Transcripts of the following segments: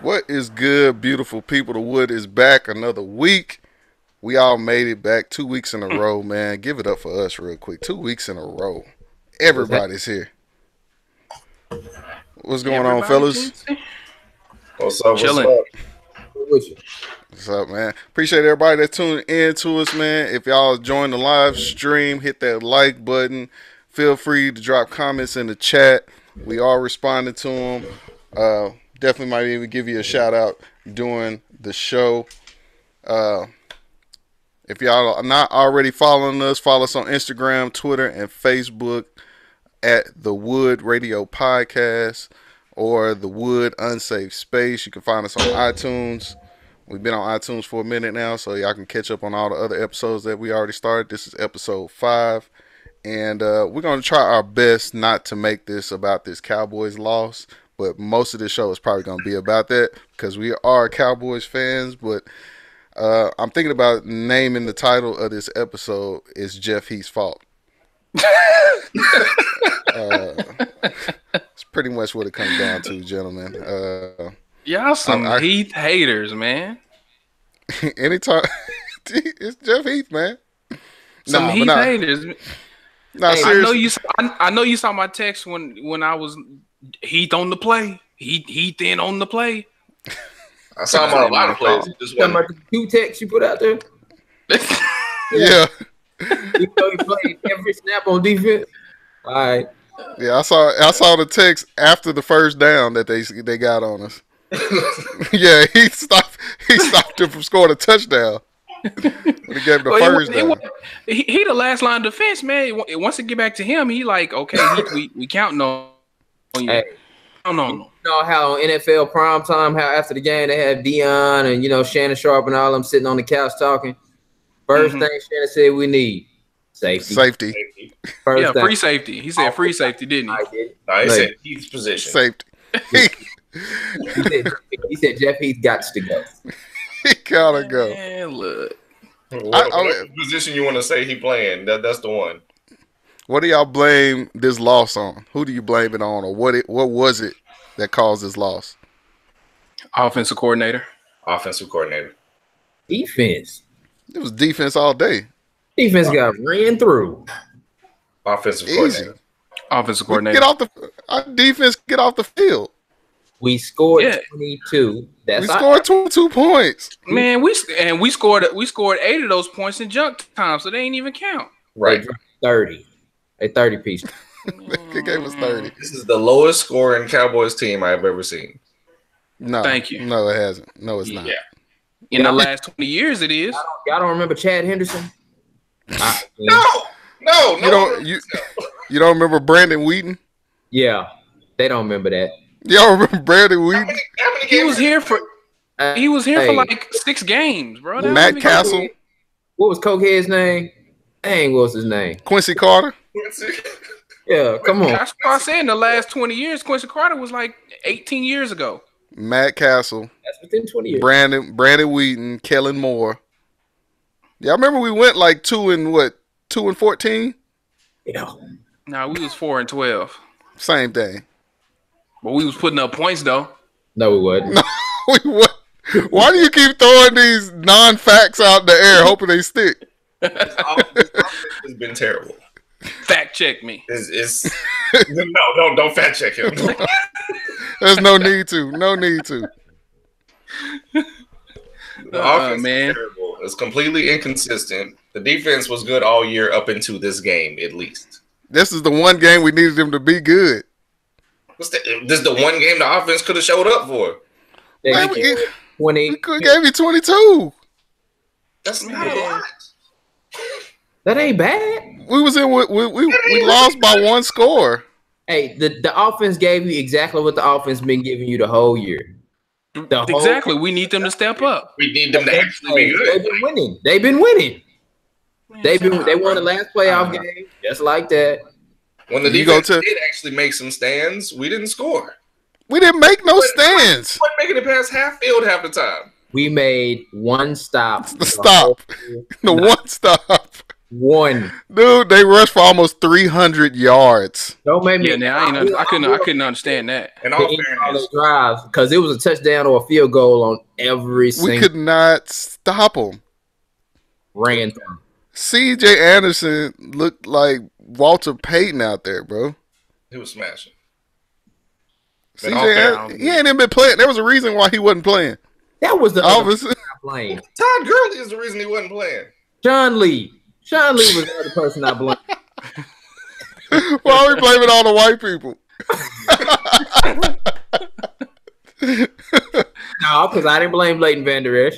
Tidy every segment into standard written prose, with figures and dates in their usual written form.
What is good, beautiful people? The Wood is back another week. We all made it back 2 weeks in a row, man. Give it up for us real quick. 2 weeks in a row. Everybody's here. What's going on, fellas? What's up? Chilling. What's up, man? Appreciate everybody that's tuning in to us, man. If y'all join the live stream, hit that like button. Feel free to drop comments in the chat. We are responding to them. Definitely might even give you a shout out during the show. If y'all are not already following us, follow us on Instagram, Twitter, and Facebook at the Wood Radio Podcast or the Wood Unsafe Space. You can find us on iTunes. We've been on iTunes for a minute now, so y'all can catch up on all the other episodes that we already started. This is episode 5. And we're going to try our best not to make this about this Cowboys loss. But most of the show is probably going to be about that because we are Cowboys fans. But I'm thinking about naming the title of this episode is Jeff Heath's fault. It's pretty much what it comes down to, gentlemen. Y'all some Heath haters, man. Anytime. It's Jeff Heath, man. Some Heath haters. No, hey, I know you saw my text when I was Heath on the play. Heath in on the play. I saw him on a lot of plays. Talking about the two texts you put out there? Yeah. You know he played every snap on defense. All right. Yeah, I saw the text after the first down that they got on us. Yeah, he stopped him from scoring a touchdown. When he gave him the first down. He the last line of defense, man. Once it get back to him, he like, okay, we counting on you. Hey, no. You know how on NFL primetime, how after the game they had Dion and Shannon Sharp and all them sitting on the couch talking. First thing Shannon said we need safety. Yeah, free safety. He said free safety, didn't he? I did. No, he said Heath's position. Safety. he said Jeff Heath got to go. He gotta go. Man, look. What position you want to say he playing? That's the one. What do y'all blame this loss on? Who do you blame it on, or what was it that caused this loss? Offensive coordinator. Defense. It was defense all day. Defense got ran through. Offensive coordinator. Our defense get off the field. We scored 22. We scored 22 points. Man, we scored 8 of those points in junk time, so they ain't even count. Right. They 30. A 30 piece. They gave us 30. This is the lowest scoring Cowboys team I've ever seen. No. Thank you. No, it hasn't. No, it's not. Yeah. In the last 20 years, it is. Y'all don't remember Chad Henderson? No. You don't remember Brandon Wheaton? Yeah. They don't remember that. Y'all remember Brandon Wheaton? He was here for like 6 games, bro. Matt Castle. What was Cokehead's name? Dang, what was his name? Quincy Carter. Yeah, come on. That's what I said. In the last 20 years, Quincy Carter was like 18 years ago. Matt Castle. That's within 20 years. Brandon Wheaton, Kellen Moore. Yeah, I remember we went like 2 and 14? Yeah. No, we was 4 and 12. Same thing. But we was putting up points though. No, we wasn't. No, we wasn't. Why do you keep throwing these non-facts out in the air hoping they stick? This offense has been terrible. Fact check me. No, don't fact check him. There's no need to. No need to. The offense is terrible. It's completely inconsistent. The defense was good all year up into this game, at least. This is the one game we needed them to be good. This is the one game the offense could have showed up for. Man, we gave you 22. That's not a lot. That ain't bad. We lost by 1 score. Hey, the offense gave you exactly what the offense been giving you the whole year. Exactly. We need them to step up. We need them to actually be good. They've been winning. Man, they won the last playoff game just like that. When the defense did actually make some stands, we didn't score. We didn't make no stands. We weren't making it past half field half the time. We made one stop. The one stop. One. Dude, they rushed for almost 300 yards. Don't make me. Yeah, I couldn't understand that. In all fairness, drives because it was a touchdown or a field goal on every single. We could not stop them. Ran through. C.J. Anderson looked like Walter Payton out there, bro. he was smashing. C.J. Anderson, he ain't even been playing. There was a reason why he wasn't playing. That was the other playing. Todd Gurley is the reason he wasn't playing. Sean Lee was the other person I blamed. Why are we blaming all the white people? No, because I didn't blame Leighton Vander Esch.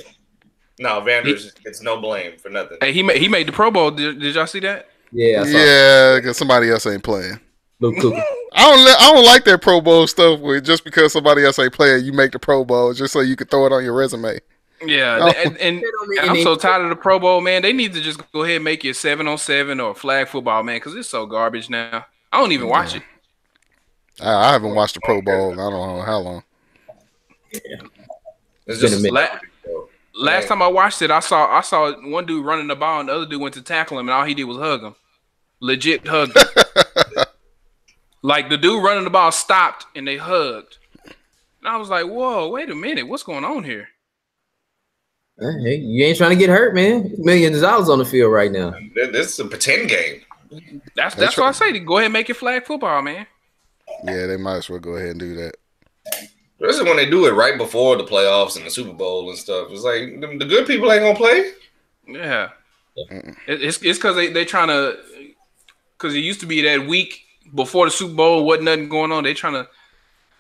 No, Vanders gets no blame for nothing. Hey, he made the Pro Bowl. Did y'all see that? Yeah, yeah, because somebody else ain't playing. Luke Cooper. I don't like that Pro Bowl stuff where just because somebody else ain't playing, you make the Pro Bowl just so you can throw it on your resume. Yeah, and I'm so tired of the Pro Bowl, man. They need to just go ahead and make it 7-on-7 or flag football, man, because it's so garbage now. I don't even watch it. I haven't watched the Pro Bowl in I don't know how long. Yeah. It's just last time I watched it, I saw one dude running the ball and the other dude went to tackle him and all he did was hug him. Legit hugged him. Like the dude running the ball stopped and they hugged. And I was like, whoa, wait a minute. What's going on here? Hey, you ain't trying to get hurt, man. Millions of dollars on the field right now. This is a pretend game. That's what I say. Go ahead and make it flag football, man. Yeah, they might as well go ahead and do that. This is when they do it right before the playoffs and the Super Bowl and stuff. It's like the good people ain't gonna play. Yeah, it's because they trying to, because it used to be that week before the Super Bowl wasn't nothing going on. They trying to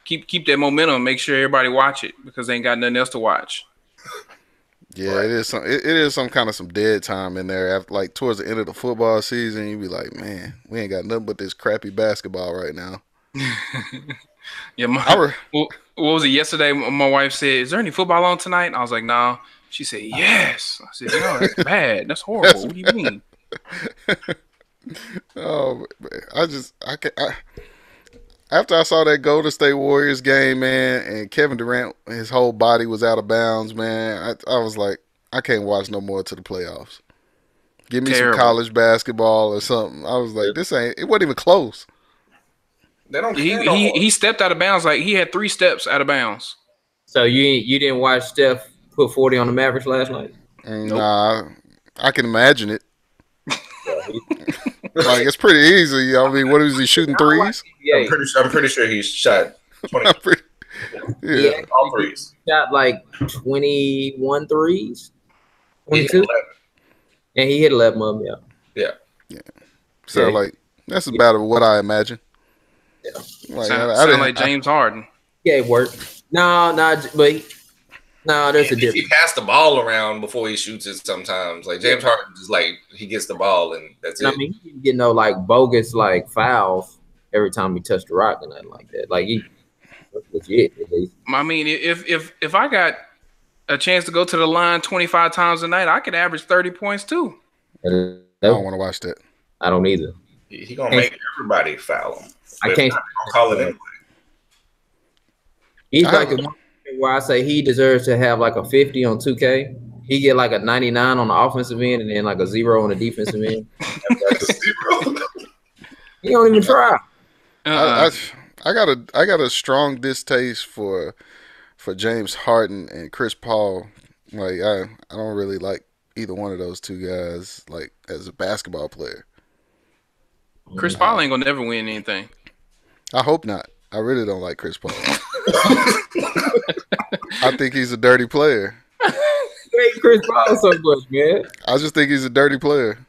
keep that momentum, make sure everybody watch it because they ain't got nothing else to watch. Yeah, it is some kind of some dead time in there. After, like towards the end of the football season, you be like, man, we ain't got nothing but this crappy basketball right now. Yeah, what was it yesterday? My wife said, "Is there any football on tonight?" I was like, "No." She said, "Yes." I said, "No, that's bad. That's horrible. What do you mean?" Oh, after I saw that Golden State Warriors game, man, and Kevin Durant, his whole body was out of bounds, man. I was like, I can't watch no more to the playoffs. Give me some college basketball or something. I was like, it wasn't even close. They don't. He stepped out of bounds. Like he had 3 steps out of bounds. So you didn't watch Steph put 40 on the Mavericks last night? Nah, I can imagine it. Like it's pretty easy. I mean, what is he shooting threes? Yeah, I'm pretty sure he shot 20. Yeah, all threes. Shot like 21 threes. 22. And he hit 11 of them. Yeah. So like that's about what I imagine. Yeah. Like, sound like James Harden. Yeah, it worked. No, there's a difference. He passed the ball around before he shoots it sometimes. Like James Harden just like he gets the ball and that's it. I mean, he didn't get no like bogus like fouls every time he touched the rock or nothing like that. Like that's legit at least. I mean, if I got a chance to go to the line 25 times a night, I could average 30 points too. I don't want to watch that. I don't either. He gonna make everybody foul him. I can't call it anyway. He's like the one where I say he deserves to have like a 50 on 2K. He get like a 99 on the offensive end and then like a 0 on the defensive end. He don't even try. I got a strong distaste for James Harden and Chris Paul. Like I don't really like either one of those two guys. Like as a basketball player. Chris Paul ain't gonna never win anything. I hope not. I really don't like Chris Paul. I think he's a dirty player. Hate Chris Paul so much, man. I just think he's a dirty player.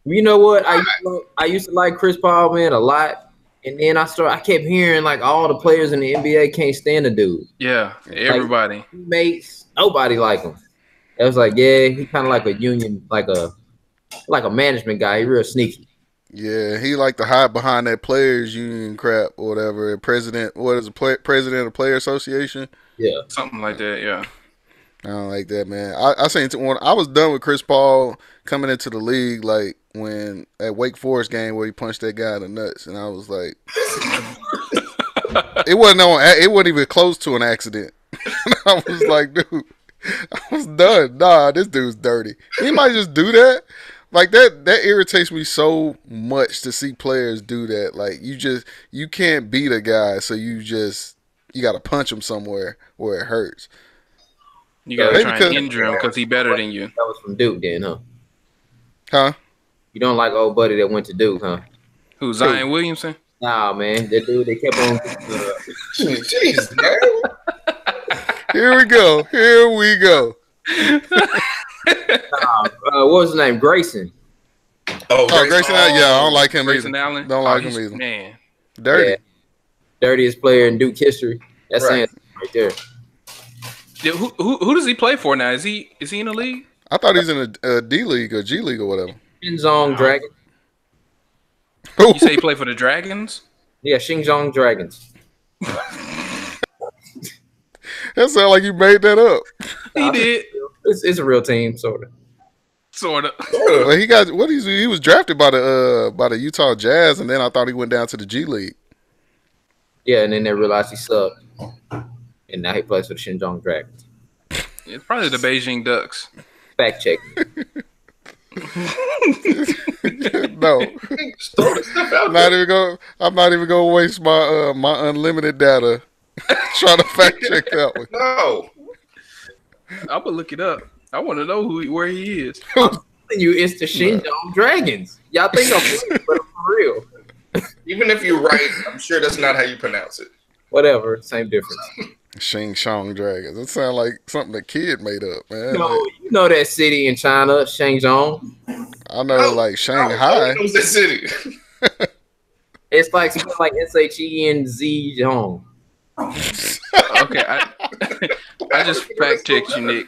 You know what? I used to like Chris Paul, man, a lot. And then I kept hearing like all the players in the NBA can't stand the dude. Yeah, everybody. Like, teammates, nobody like him. It was like, yeah, he kind of like a union, like a management guy. He real sneaky. Yeah, he like to hide behind that players union crap or whatever. President of Player Association? Yeah, something like that. Yeah, I don't like that, man. I seen when I was done with Chris Paul coming into the league, like when at Wake Forest game where he punched that guy in the nuts, and I was like, it wasn't even close to an accident. I was like, dude, I was done. Nah, this dude's dirty. He might just do that. Like that irritates me so much to see players do that. Like you can't beat a guy, so you got to punch him somewhere where it hurts. You got to try and injure him because he's better than you. That was from Duke, then, huh? Huh? You don't like old buddy that went to Duke, huh? Who, Zion Williamson? Nah, man. That dude, they kept on. Jeez, man. Here we go. What was his name? Grayson. Oh, Grayson Allen. Yeah, I don't like him Grayson either. Allen? Don't like him either. Man. Dirty. Yeah. Dirtiest player in Duke history. That's saying right there. Yeah, who does he play for now? Is he in the league? I thought he's in a D League or G League or whatever. Xinjiang Dragons. You say he play for the Dragons? Yeah, Xinjiang Dragons. That sounds like you made that up. He did. It's a real team, sort of. Well, he was drafted by the Utah Jazz, and then I thought he went down to the G League. Yeah, and then they realized he sucked, and now he plays for the Xinjiang Dragons. It's probably the Beijing Ducks. Fact check. No, I'm not even gonna waste my unlimited data trying to fact check that one. No, I'm gonna look it up. I want to know where he is. I'm telling you, it's the Xinjiang Dragons. Y'all think I'm playing, but I'm for real. even if you're right, I'm sure that's not how you pronounce it. Whatever, same difference. Xinjiang Dragons. That sounds like something the kid made up, man. No, you know that city in China, Shenzhen. I know, like Shanghai. Knows that city. It's like something like SHENZ. Okay, I just fact checked you, Nick.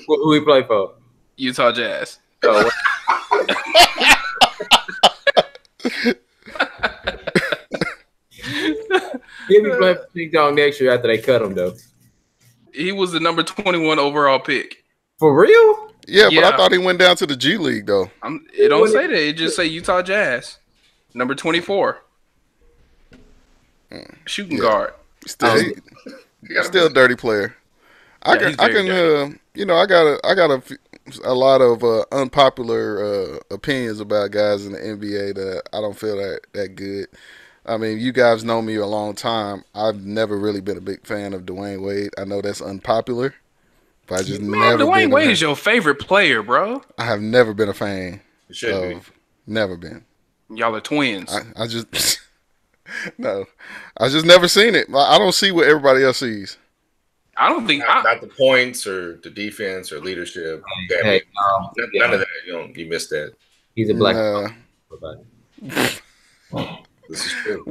Who he play for? Utah Jazz. Oh, he'll be playing for Xinjiang next year after they cut him, though. He was the number 21 overall pick. For real? Yeah, but I thought he went down to the G League though. It don't say that. It just say Utah Jazz, number 24, shooting guard. Still a dirty player. I got a lot of unpopular opinions about guys in the NBA that I don't feel that good. I mean, you guys know me a long time. I've never really been a big fan of Dwayne Wade. I know that's unpopular, but I just never. Dwayne Wade is your favorite player, bro. I have never been a fan. It should be. Never been. Y'all are twins. I just no. I just never seen it. I don't see what everybody else sees. I don't think not the points or the defense or leadership. Hey, none of that. You missed that. He's a black. This is true.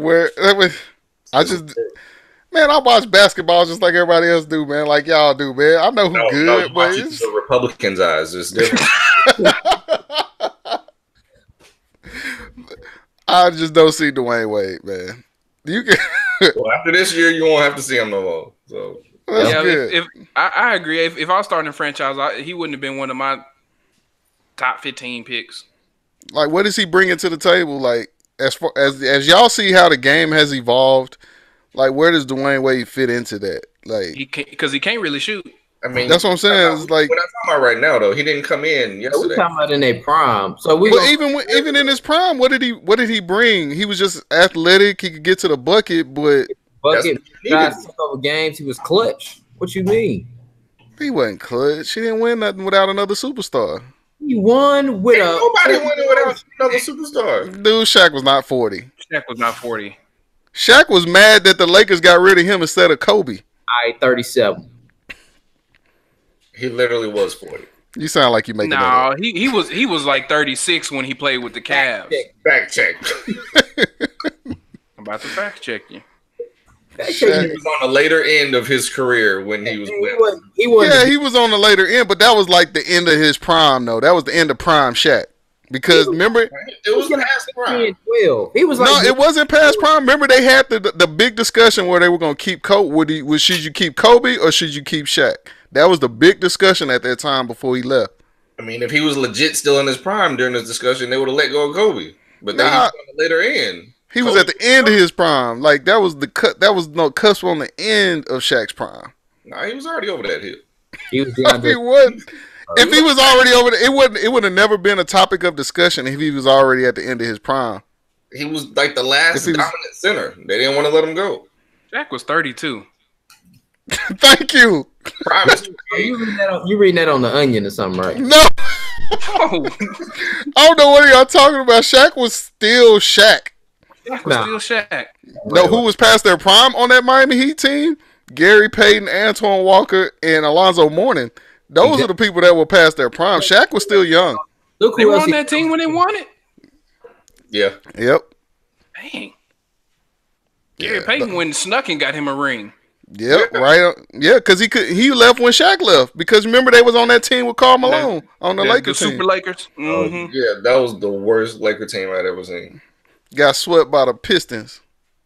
I watch basketball just like everybody else do, man. Like y'all do, man. I know who good, but it's the Republicans' eyes. It's different. I just don't see Dwayne Wade, man. You can. Well, after this year, you won't have to see him no more. So that's good. If I agree. If I was starting a franchise, he wouldn't have been one of my top 15 picks. Like, what is he bringing to the table? Like, as far as y'all see how the game has evolved, like, where does Dwayne Wade fit into that? Like, because he can't really shoot. I mean, that's what I'm saying. It's like, we're not talking about right now, though. He didn't come in yesterday. We're talking about in their prime. So even in his prime, what did he bring? He was just athletic. He could get to the bucket, but over games, he was clutch. What you mean? He wasn't clutch. He didn't win nothing without another superstar. He won with nobody winning without another superstar. Dude, Shaq was not 40. Shaq was not 40. Shaq was mad that the Lakers got rid of him instead of Kobe. 37. He literally was 40. You sound like you making that up. he was like 36 when he played with the Cavs. Fact check. I'm about to fact check you. He was on the later end of his career when he was with. He was on the later end, but that was like the end of his prime, though. That was the end of prime Shaq. Because remember, it was past prime. 12. He was like, no, it wasn't past prime. Remember, they had the big discussion where they were going to keep Kobe. Should you keep Kobe or should you keep Shaq? That was the big discussion at that time before he left. I mean, if he was legit still in his prime during this discussion, they would have let go of Kobe. But then he was on the later end. He was at the end of his prime. Like, that was that was no cusp on the end of Shaq's prime. Nah, he was already over that hill. He was he wasn't. If he was already over there, it would have never been a topic of discussion if he was already at the end of his prime. He was like the last dominant center. They didn't want to let him go. Shaq was 32. Thank you. You reading that on the Onion or something, right? No. Oh. I don't know what y'all talking about. Shaq was still Shaq. Shaq was still Shaq. No, who was past their prime on that Miami Heat team? Gary Payton, Antoine Walker, and Alonzo Mourning. Those are the people that were past their prime. Shaq was still young. Look, they were on that team when they won it? Yeah. Yep. Dang. Gary Payton went and snuck and got him a ring. Yep, right. Yeah, because he left when Shaq left. Because remember they was on that team with Karl Malone on the Lakers team. Super Lakers. Mm-hmm. Yeah, that was the worst Laker team I'd ever seen. Got swept by the Pistons.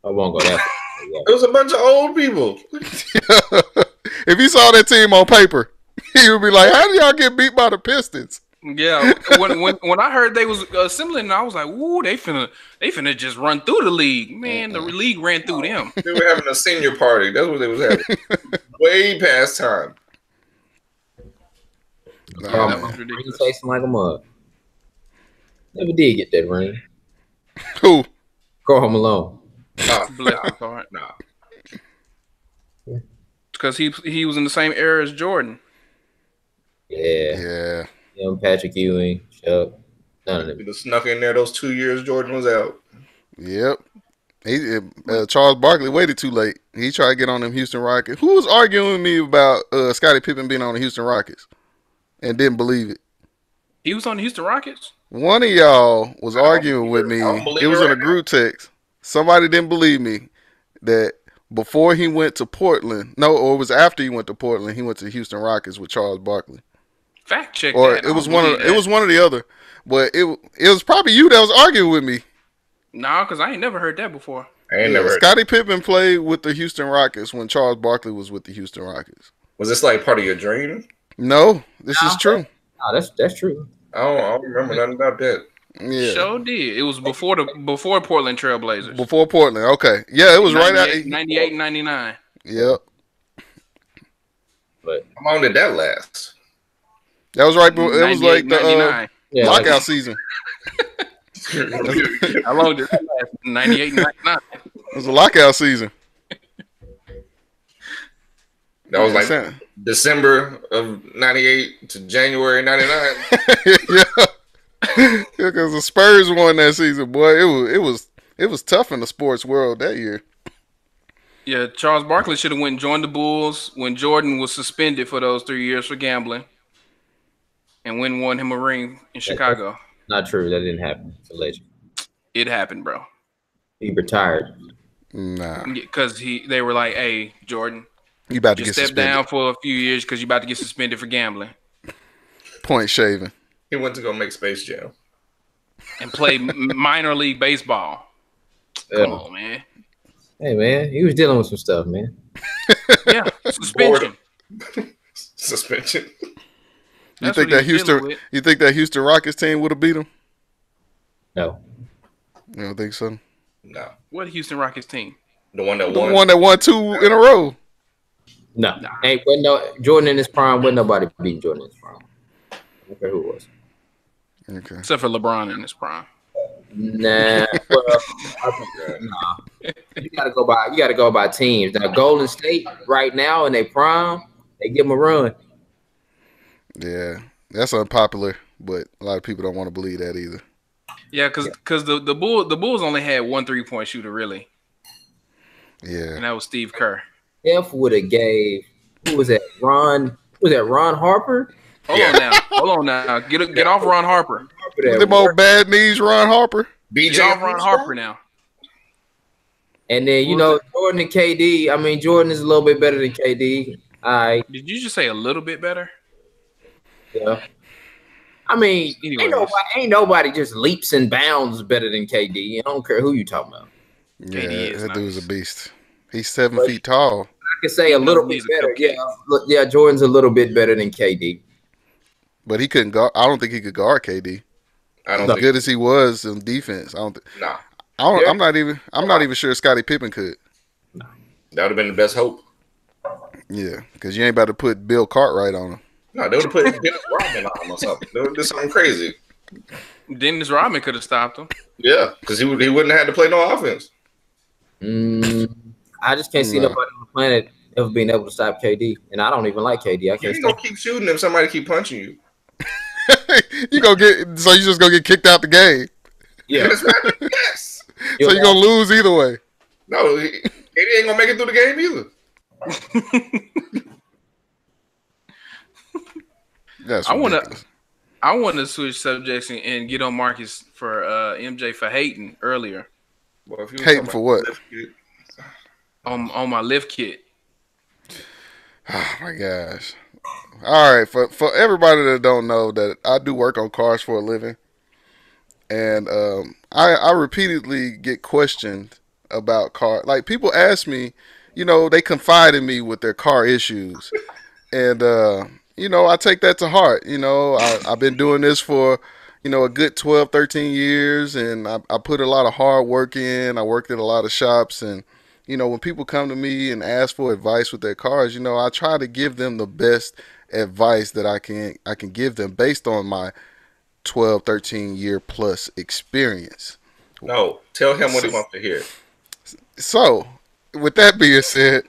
I won't go that. It was a bunch of old people. If you saw that team on paper, he would be like, "How did y'all get beat by the Pistons?" Yeah, when I heard they was assembling, I was like, "Ooh, they finna just run through the league." Man, the league ran through them. They were having a senior party. That's what they was having. Way past time. That was ridiculous. He tasting like a mug. Never did get that ring. Who? Karl Malone. Bless his heart. Nah. Because he was in the same era as Jordan. Yeah. Patrick Ewing, Chuck, none of them. He was snuck in there those 2 years Jordan was out. Yep. Charles Barkley waited too late. He tried to get on them Houston Rockets. Who was arguing with me about Scottie Pippen being on the Houston Rockets and didn't believe it? He was on the Houston Rockets? One of y'all was arguing with me. It was in a group text. Somebody didn't believe me that before he went to Portland, or it was after he went to Portland, he went to the Houston Rockets with Charles Barkley. Fact check or that. It was one of the other. But it was probably you that was arguing with me. Nah, because I ain't never heard that before. Scottie Pippen played with the Houston Rockets when Charles Barkley was with the Houston Rockets. Was this like part of your dream? No, this is true. No, that's true. I don't remember nothing about that. Yeah, sure did. It was before Portland Trailblazers. Before Portland, okay. Yeah, it was right out 98 and 99. Yep. But how long did that last? That was right. It was like the lockout season. How long did that last? 98 and 99. It was a lockout season. That was like December of 98 to January 99. Yeah, because the Spurs won that season, boy. It was tough in the sports world that year. Yeah, Charles Barkley should have went and joined the Bulls when Jordan was suspended for those 3 years for gambling, and won him a ring in Chicago. Not true. That didn't happen. It's a legend. It happened, bro. He retired. Nah, because they were like, "Hey, Jordan, you about to just get step down for a few years because you about to get suspended for gambling." Point shaving. He went to go make Space Jam and play minor league baseball. Come on, man. Hey, man, he was dealing with some stuff, man. Yeah, suspension. Suspension. You think that Houston Rockets team would have beat him? No. You don't think so? No. What Houston Rockets team? The one that won 2 in a row. No. Hey, Jordan in his prime, wasn't nobody beating Jordan in his prime. I don't care who it was. Okay. Except for LeBron in his prime. Nah. Nah. You gotta go by teams. Now Golden State right now in their prime, they give them a run. Yeah, that's unpopular, but a lot of people don't want to believe that either. Yeah, because the Bulls only had 1 3-point shooter really. Yeah, and that was Steve Kerr. F would have gave who was that? Ron Harper? Hold on now. Get off Ron Harper. Them old bad knees, Ron Harper. Get off Ron Harper now. And then Jordan and KD. I mean, Jordan is a little bit better than KD. Did you just say a little bit better? Yeah. I mean, ain't nobody just leaps and bounds better than KD. I don't care who you talking about. Yeah, that dude's a beast. He's 7 feet tall. I could say a little bit better. Yeah, Jordan's a little bit better than KD. But he couldn't guard. I don't think he could guard KD. As good as he was in defense, I don't think. Nah. I'm not even sure Scottie Pippen could. No. That would have been the best hope. Yeah, because you ain't about to put Bill Cartwright on him. No, they would have put Dennis Rodman on him or something. They would have did something crazy. Dennis Rodman could have stopped him. Yeah, because he wouldn't have had to play no offense. I just can't see nobody on the planet ever being able to stop KD, and I don't even like KD. I can't. You gonna keep shooting if somebody keep punching you. You just gonna get kicked out the game. Yeah, yes. So you're gonna lose either way. No, KD ain't gonna make it through the game either. That's I want to switch subjects and get on Marcus for MJ for hating earlier. Well, if you hating for what? On my lift kit. Oh my gosh! All right, for everybody that don't know, that I do work on cars for a living, and I repeatedly get questioned about car. Like, people ask me, they confide in me with their car issues, and I take that to heart. I've been doing this for a good 12, 13 years, and I put a lot of hard work in. I worked at a lot of shops, and when people come to me and ask for advice with their cars, I try to give them the best advice that I can give them based on my 12, 13 year plus experience. No, tell him what he wants to hear. So, with that being said,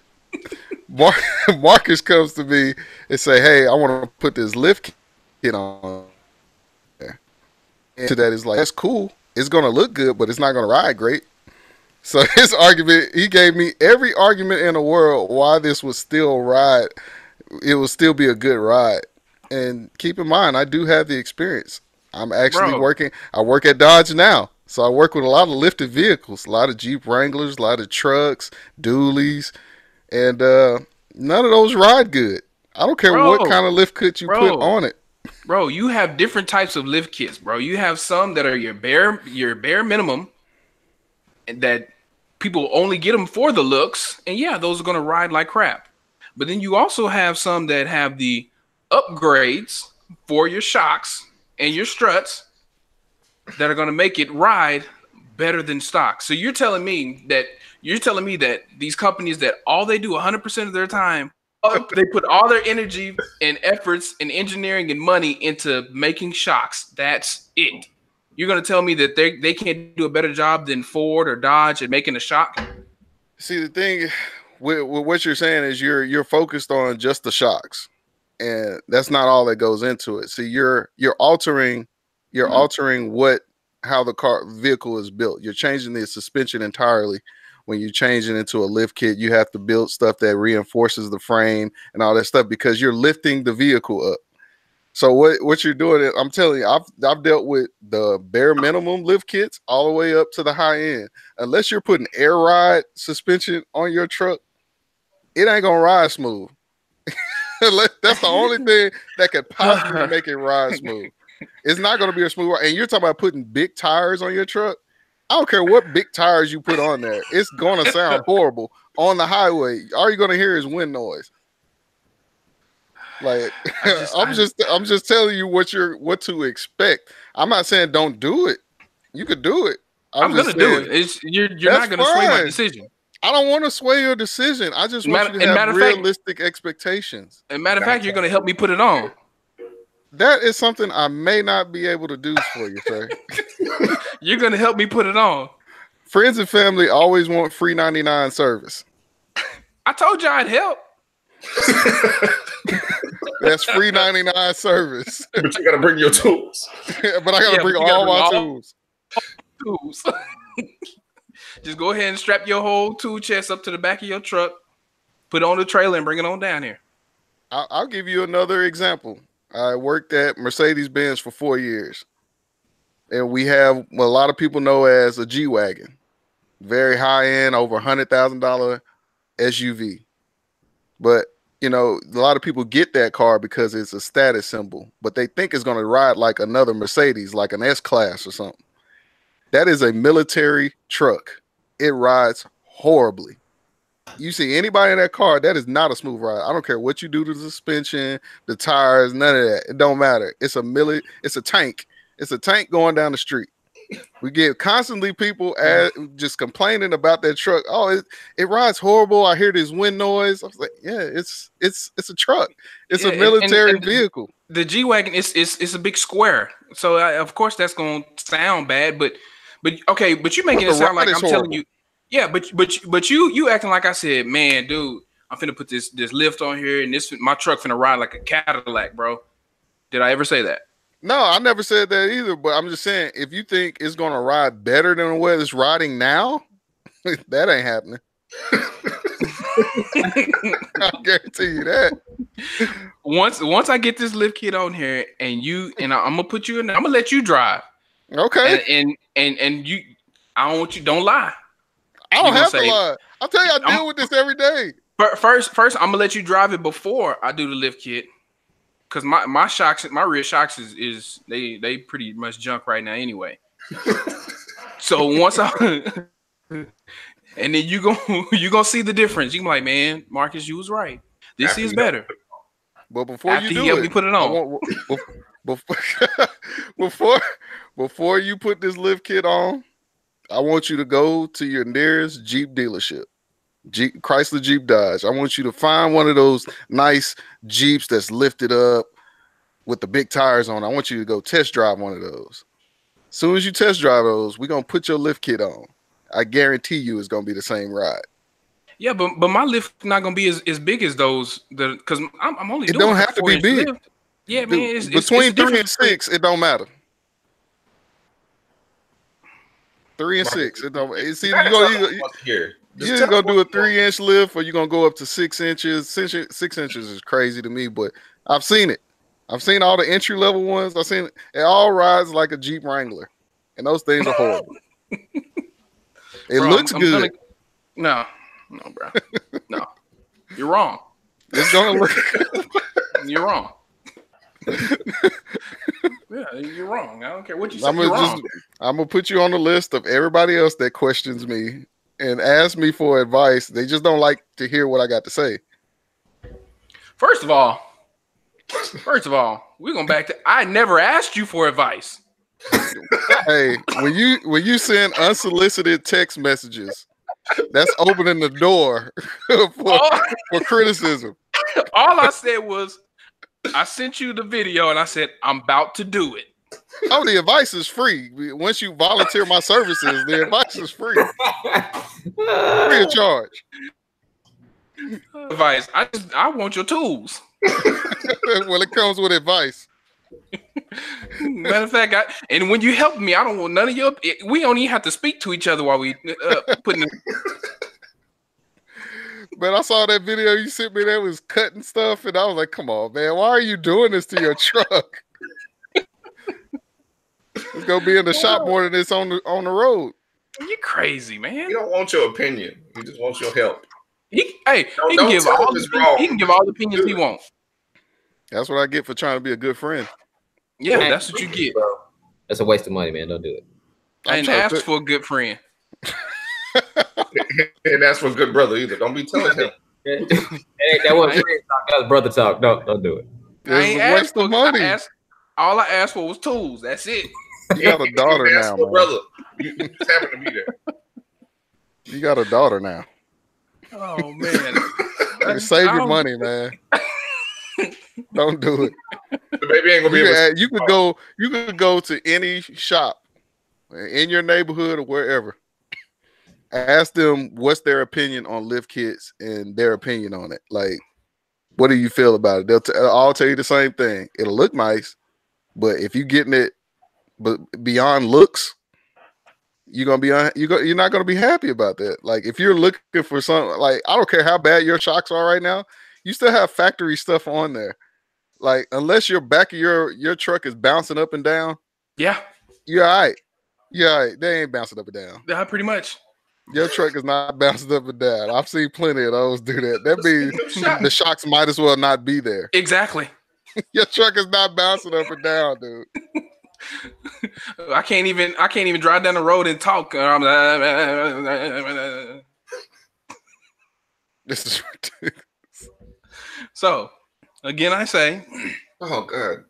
Marcus comes to me and say, "Hey, I want to put this lift kit on there." And to that is like, "That's cool. It's gonna look good, but it's not gonna ride great." So his argument, he gave me every argument in the world why this would still ride. It will still be a good ride. And keep in mind, I do have the experience. I'm actually working. I work at Dodge now. So I work with a lot of lifted vehicles, a lot of Jeep Wranglers, a lot of trucks, dualies, and none of those ride good. I don't care what kind of lift kit you put on it. Bro, you have different types of lift kits, bro. You have some that are your bare minimum, and that people only get them for the looks, and yeah, those are going to ride like crap. But then you also have some that have the upgrades for your shocks and your struts that are going to make it ride better than stock. So you're telling me that these companies that all they do 100% of their time, they put all their energy and efforts and engineering and money into making shocks. That's it. You're going to tell me that they can't do a better job than Ford or Dodge at making a shock? See, the thing with what you're saying is you're focused on just the shocks, and that's not all that goes into it. See, you're altering how the vehicle is built. You're changing the suspension entirely. When you change it into a lift kit, you have to build stuff that reinforces the frame and all that stuff because you're lifting the vehicle up. So what you're doing, I'm telling you, I've dealt with the bare minimum lift kits all the way up to the high end. Unless you're putting air ride suspension on your truck, it ain't gonna ride smooth. That's the only thing that could possibly make it ride smooth. It's not gonna be a smooth ride. And you're talking about putting big tires on your truck. I don't care what big tires you put on there. It's gonna sound horrible on the highway. All you're gonna hear is wind noise. Like, I'm just telling you what to expect. I'm not saying don't do it. You could do it. I'm gonna do it. You're not gonna sway my decision. I don't want to sway your decision. I just want you to have realistic expectations. As a matter of fact, you're gonna help me put it on. That is something I may not be able to do for you, sir. You're gonna help me put it on. Friends and family always want free 99 service. I told you I'd help. That's free 99 service. But you gotta bring your tools. But I gotta bring all my tools. Just go ahead and strap your whole tool chest up to the back of your truck, put it on the trailer, and bring it on down here. I'll give you another example. I worked at Mercedes-Benz for 4 years. And we have what a lot of people know as a G-Wagon. Very high-end, over $100,000 SUV. But, a lot of people get that car because it's a status symbol. But they think it's going to ride like another Mercedes, like an S-Class or something. That is a military truck. It rides horribly. You see anybody in that car, that is not a smooth ride. I don't care what you do to the suspension, the tires, none of that. It don't matter. It's a tank. It's a tank going down the street. We get constantly people just complaining about that truck. Oh, it rides horrible. I hear this wind noise. I was like, yeah, it's a truck. It's a military vehicle. The G-Wagon is a big square, so of course that's gonna sound bad. But okay, but you making it sound like I'm telling you. Yeah, but you acting like I said, man, dude, I'm finna put this lift on here, and my truck finna ride like a Cadillac, bro. Did I ever say that? No, I never said that either. But I'm just saying, if you think it's gonna ride better than what it's riding now, that ain't happening. I guarantee you that. Once I get this lift kit on here, and I'm gonna put you in, I'm gonna let you drive. Okay. And you, I don't want you. Don't lie. I don't have to lie. I'll tell you, I deal with this every day. First, I'm gonna let you drive it before I do the lift kit. Cause my rear shocks is they pretty much junk right now anyway. So once and then you gonna see the difference. You can be like, man, Marcus, you was right. This is better. But before After you do he helped me put it on, before you put this lift kit on, I want you to go to your nearest Jeep dealership. Chrysler, Jeep, Dodge. I want you to find one of those nice Jeeps that's lifted up with the big tires on. I want you to go test drive one of those. As soon as you test drive those, we're going to put your lift kit on. I guarantee you it's going to be the same ride. Yeah, but my lift not going to be as big as those. Because I'm only doing it don't have to be big. Lift. Yeah, man. It's between 3 and 6, it don't matter. 3 and 6, it don't. It's either you're gonna do a 3-inch lift, or you're gonna go up to 6 inches. 6 inches is crazy to me, but I've seen it. I've seen all the entry level ones. I've seen it all rides like a Jeep Wrangler, and those things are horrible. It looks good. No, bro. No, you're wrong. It's gonna look. You're wrong. Yeah, you're wrong. I don't care what you say. I'm gonna put you on the list of everybody else that questions me and ask me for advice. They just don't like to hear what I got to say. First of all, we're going back to I never asked you for advice. Hey, when you send unsolicited text messages, that's opening the door for criticism. All I said was, I sent you the video and I said, I'm about to do it. Oh, the advice is free. Once you volunteer my services, the advice is free. Free of charge. Advice. I want your tools. Well, it comes with advice. Matter of fact, and when you help me, I don't want none of your. We don't even have to speak to each other while we putting it. But I saw that video you sent me that was cutting stuff, and I was like, come on, man, why are you doing this to your truck? It's gonna be in the shop more than it's on the road. You crazy, man. You don't want your opinion. You just want your help. He can give all the opinions he wants. That's what I get for trying to be a good friend. Yeah, that's what you get. Bro. That's a waste of money, man. Don't do it. I didn't ask for a good friend. And that's for a good brother either. Don't be telling him. That wasn't friend talk. That was brother talk. Don't do it. I ain't asked for money. All I asked for was tools. That's it. You got a daughter now, man. Brother. You just happen to be there. You got a daughter now. Oh man. Save your money, man. Don't do it. The baby ain't gonna be able to. You could go to any shop in your neighborhood or wherever. Ask them what's their opinion on lift kits and their opinion on it. Like, what do you feel about it? They'll all tell you the same thing. It'll look nice, but if you're getting it, but beyond looks, you're not gonna be happy about that. Like, if you're looking for something, like, I don't care how bad your shocks are right now, you still have factory stuff on there. Like, unless your back of your truck is bouncing up and down, yeah, you're all right. You're all right. They ain't bouncing up and down. Yeah, pretty much. Your truck is not bouncing up and down. I've seen plenty of those do that. That means the shocks might as well not be there. Exactly. Your truck is not bouncing up and down, dude. I can't even drive down the road and talk. This is ridiculous. So, again, I say, oh god,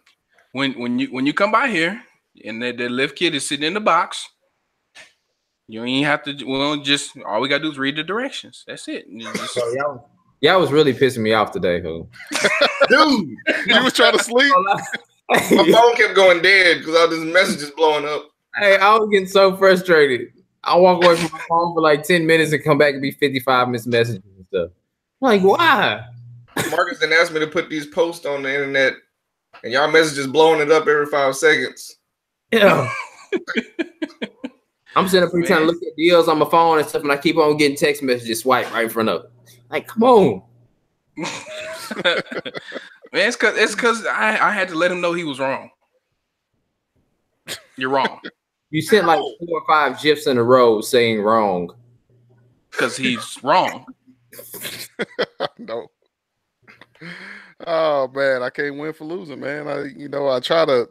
when you come by here, and that lift kit is sitting in the box. You ain't have to. Well, just all we gotta do is read the directions. That's it. Just... Y'all was really pissing me off today, dude. You was trying to sleep. My phone kept going dead because all these messages blowing up. Hey, I was getting so frustrated. I walk away from my phone for like 10 minutes and come back and be 55 missed messages and stuff. I'm like, why? Marcus then asked me to put these posts on the internet, and y'all messages blowing it up every 5 seconds. Yeah. I'm sitting up here trying to look at deals on my phone and stuff, and I keep on getting text messages swipe right in front of it. Like, come on. Man, it's because I had to let him know he was wrong. You're wrong. You sent like 4 or 5 GIFs in a row saying wrong. Because he's wrong. No. Oh man, I can't win for losing, man. I try to,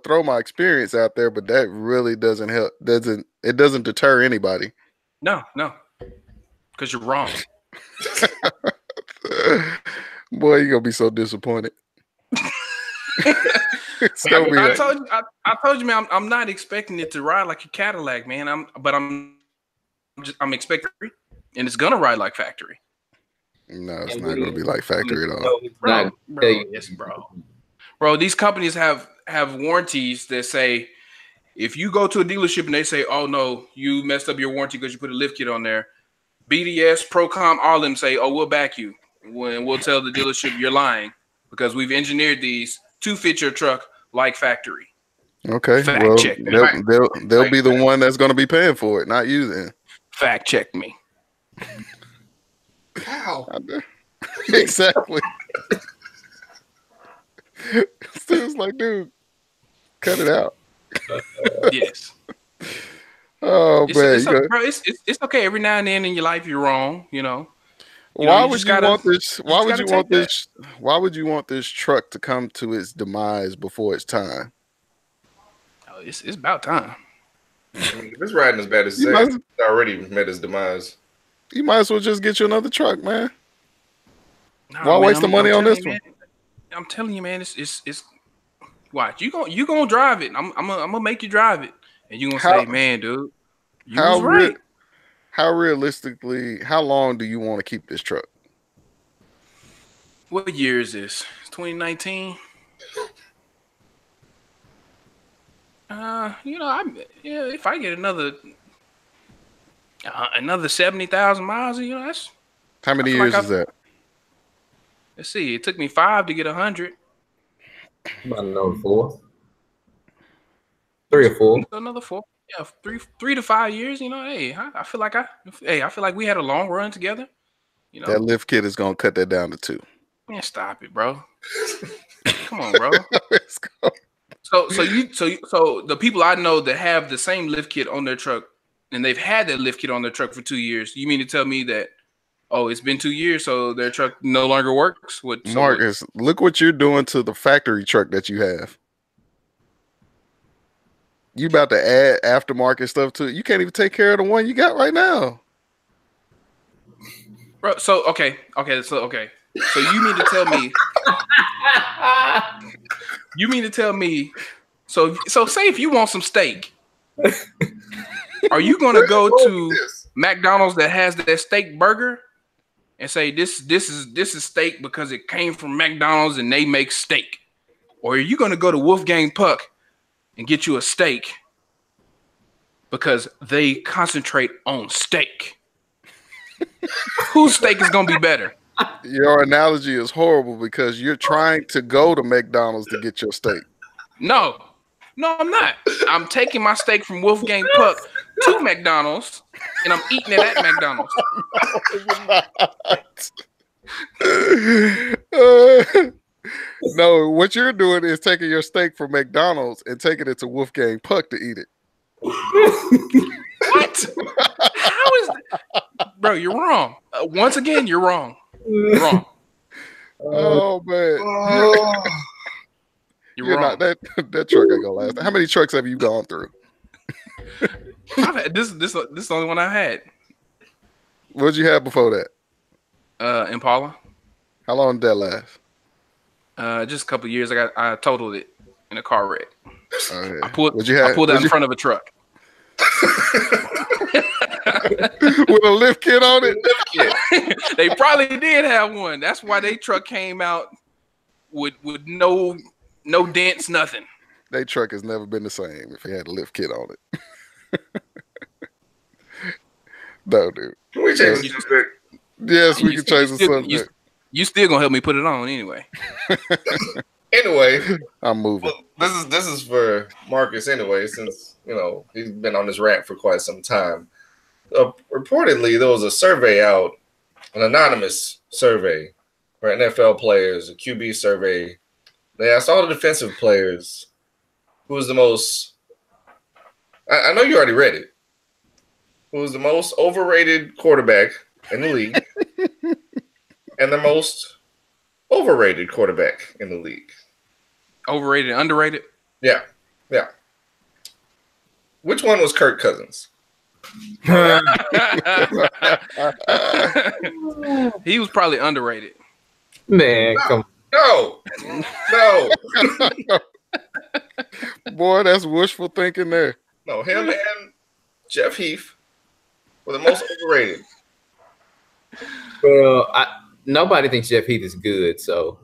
throw my experience out there, but that really doesn't help. It doesn't deter anybody. No. Because you're wrong. Boy, you're gonna be so disappointed. I told you, man. I'm not expecting it to ride like a Cadillac, man. I'm expecting, and it's gonna ride like factory. No, it's not gonna be like factory at all, bro. Yes, bro. These companies have warranties that say if you go to a dealership and they say, "Oh no, you messed up your warranty because you put a lift kit on there," BDS, Procom, all of them say, "Oh, we'll back you." When we'll tell the dealership you're lying because we've engineered these to fit your truck like factory. Okay, fact check. They'll be the one that's going to be paying for it, not you. Then fact check me. How? Exactly. Still like, dude, cut it out. Yes. Oh man, it's okay. Every now and then in your life, you're wrong. Why would you want this? Why would you want this truck to come to its demise before its time? Oh, it's about time. If it's riding as bad as it's already met its demise. You might as well just get you another truck, man. Why waste the money on this one? I'm telling you, man. It's watch. You gonna drive it. I'm gonna make you drive it, and you gonna say, man, dude, you was right. How realistically, how long do you want to keep this truck? What year is this? 2019. If I get another 70,000 miles, that's how many years is that? Let's see. It took me 5 to get 100. About another 4, 3 or 4. Another 4. Yeah, 3 to 5 years. Hey, I feel like we had a long run together. That lift kit is gonna cut that down to 2. Man, stop it, bro. Come on, bro. So the people I know that have the same lift kit on their truck, and they've had that lift kit on their truck for 2 years. You mean to tell me that? Oh, it's been 2 years, so their truck no longer works? Marcus, look what you're doing to the factory truck that you have. You about to add aftermarket stuff to it. You can't even take care of the one you got right now. Bro, so okay. So you mean to tell me so say if you want some steak, are you gonna go to McDonald's that has that steak burger and say this is steak because it came from McDonald's and they make steak? Or are you gonna go to Wolfgang Puck and get you a steak because they concentrate on steak? Whose steak is gonna be better? Your analogy is horrible because you're trying to go to McDonald's to get your steak. No, I'm not. I'm taking my steak from Wolfgang Puck to McDonald's and I'm eating it at McDonald's. No, what you're doing is taking your steak from McDonald's and taking it to Wolfgang Puck to eat it. What? How is that? Bro, you're wrong. Once again, you're wrong. You're wrong. Oh man. You're wrong. That truck ain't gonna last. How many trucks have you gone through? I've had this is the only one I had. What did you have before that? Impala. How long did that last? Just a couple of years. I totaled it in a car wreck. Okay. I pulled that in front of a truck. With a lift kit on it? They probably did have one. That's why they truck came out with no dents, nothing. They truck has never been the same if it had a lift kit on it. No, dude. Can we change the subject? Yes, we can change the subject. You still gonna help me put it on anyway. Anyway, I'm moving. Well, this is for Marcus anyway, since he's been on this rant for quite some time. Reportedly, there was a survey out, an anonymous survey for NFL players, a QB survey. They asked all the defensive players who was the most. I know you already read it. Who was the most overrated quarterback in the league, and the most overrated quarterback in the league. Overrated, underrated? Yeah. Which one was Kirk Cousins? He was probably underrated. Man, come No. Boy, that's wishful thinking there. No, him and Jeff Heath were the most overrated. Well, nobody thinks Jeff Heath is good, so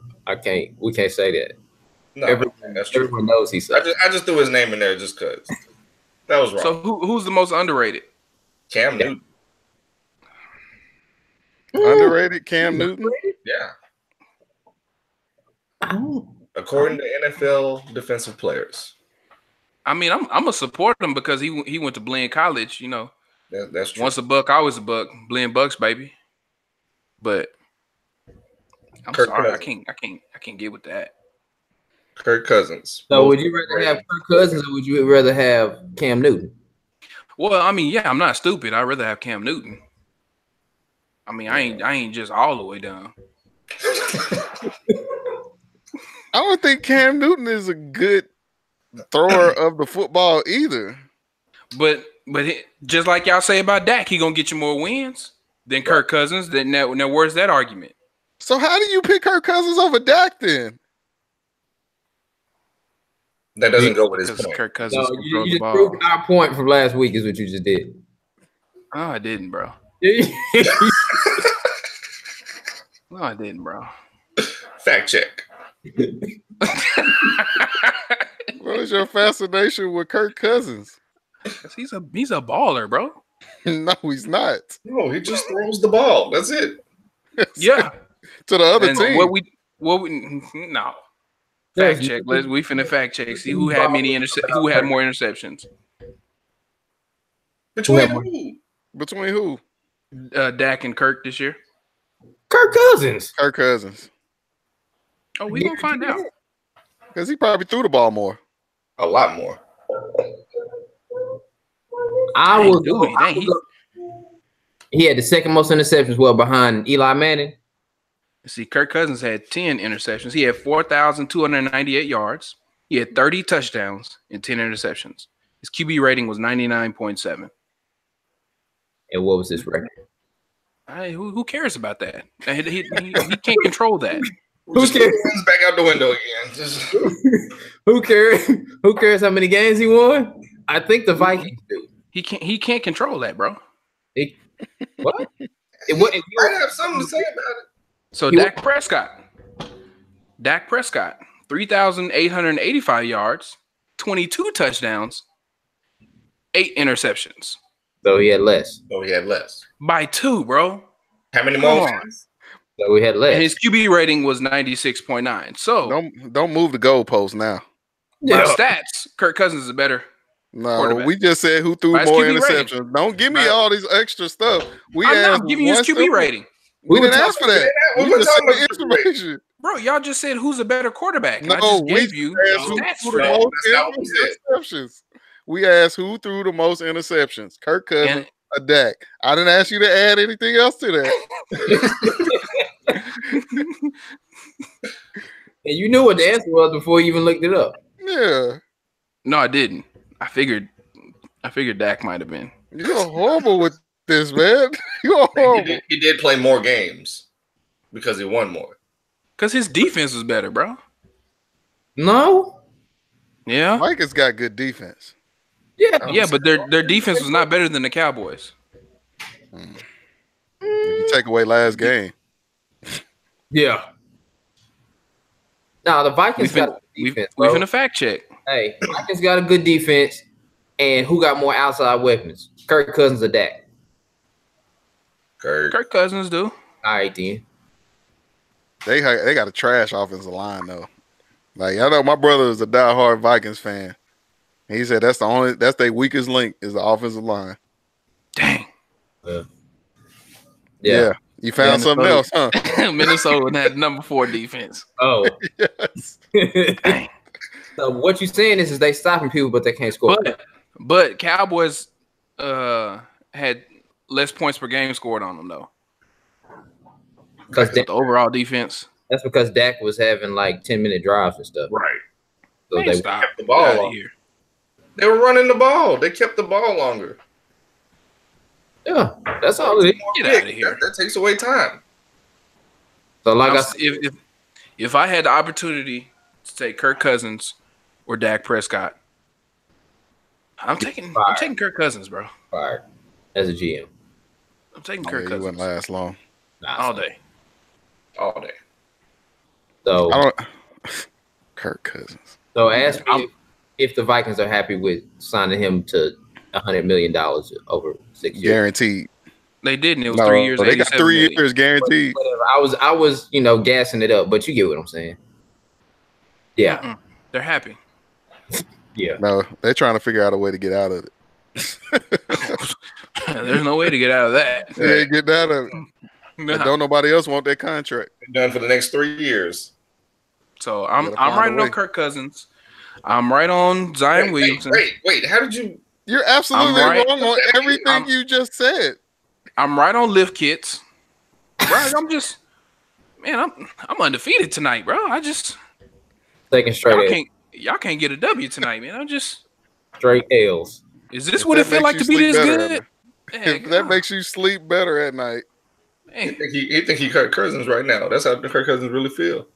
we can't say that. No, that's true. Everyone knows he's. I just threw his name in there just because. That was wrong. So who's the most underrated? Cam Newton. Underrated Cam Newton? Yeah. According to NFL defensive players. I mean, I'm gonna support him because he went to Blinn College. That's true. Once a buck, always a buck. Blinn Bucks, baby. But I'm sorry, I can't get with that. Kirk Cousins. So would you rather have Kirk Cousins or would you rather have Cam Newton? Well, I mean, yeah, I'm not stupid. I'd rather have Cam Newton. I mean, I ain't just all the way down. I don't think Cam Newton is a good thrower of the football either. But just like y'all say about Dak, he gonna get you more wins than Kirk Cousins. Then now where's that argument? So how do you pick Kirk Cousins over Dak then? That doesn't go with his point. Kirk Cousins No, you just proved our point from last week is what you just did. No, I didn't, bro. No, I didn't, bro. Fact check. What is your fascination with Kirk Cousins? He's a baller, bro. No, he's not. No, he just throws the ball. That's it. Yeah. To the other team. No. Fact check. We finna fact check. See who had more interceptions. Between who? Dak and Kirk this year. Kirk Cousins. Oh, we gonna find out. Because he probably threw the ball more. A lot more. He had the second most interceptions, behind Eli Manning. See, Kirk Cousins had 10 interceptions. He had 4,298 yards. He had 30 touchdowns and 10 interceptions. His QB rating was 99.7. And what was his record? Who cares about that? He can't control that. Who cares? Back out the window again. Who cares? Who cares how many games he won? I think the Vikings do. He can't control that, bro. What? I have something to say about it. So Dak Prescott, 3,885 yards, 22 touchdowns, 8 interceptions. So he had less. By 2, bro. How many more? So we had less. And his QB rating was 96.9. So don't move the goalpost now. By stats, Kirk Cousins is better. No, we just said who threw more interceptions. Rating. Don't give me all these extra stuff. I'm not giving you his QB rating. We didn't ask for that. We just said the information. Bro, y'all just said who's a better quarterback. No, I just gave you stats for that. Interceptions. We asked who threw the most interceptions. Kirk Cousins or Dak. I didn't ask you to add anything else to that. And you knew what the answer was before you even looked it up. Yeah. No, I didn't. I figured Dak might have been. You're horrible with this, man. You're horrible. He did play more games because he won more. Because his defense was better, bro. No. Yeah. Vikings got good defense. Yeah, but their defense was not better than the Cowboys. If you take away last game. Yeah. No, the Vikings got a good defense, we bro. finna fact check. Hey, Vikings got a good defense, and who got more outside weapons? Kirk Cousins or Dak? Kirk Cousins do. All right, then. They got a trash offensive line though. Like I know my brother is a diehard Vikings fan. He said that's their weakest link is the offensive line. Dang. Yeah. You found something else, huh? Minnesota had number 4 defense. Oh. Yes. Dang. So what you saying is they stopping people, but they can't score. But Cowboys had less points per game scored on them though. Because the overall defense. That's because Dak was having like 10-minute drives and stuff. Right. So they kept the ball on here. They were running the ball. They kept the ball longer. Yeah, that's all it is. Get out of here. That takes away time. So like if I had the opportunity to take Kirk Cousins or Dak Prescott, I'm taking Kirk Cousins, bro. Fired as a GM. I'm taking Kirk Cousins. He wouldn't last long. All day. So I don't Kirk Cousins. So ask me if the Vikings are happy with signing him to $100 million over 6 years. Guaranteed. They didn't. It was 3 years. They got 3 years guaranteed. Whatever. I was, gassing it up, but you get what I'm saying. Yeah. They're happy. Yeah. No, they're trying to figure out a way to get out of it. There's no way to get out of that. They ain't getting out of it. Don't nobody else want that contract. Done for the next 3 years. So I'm right on Kirk Cousins. I'm right on Zion Williamson. Wait. How did you? You're absolutely wrong on everything you just said. I'm right on lift kits. Bro, I'm undefeated tonight, bro. I just taking straight. Y'all can't get a W tonight, man. I'm just straight L's. Is this what it feel like to be this good? That makes you sleep better at night. He think he Kirk Cousins right now. That's how Kirk Cousins really feel.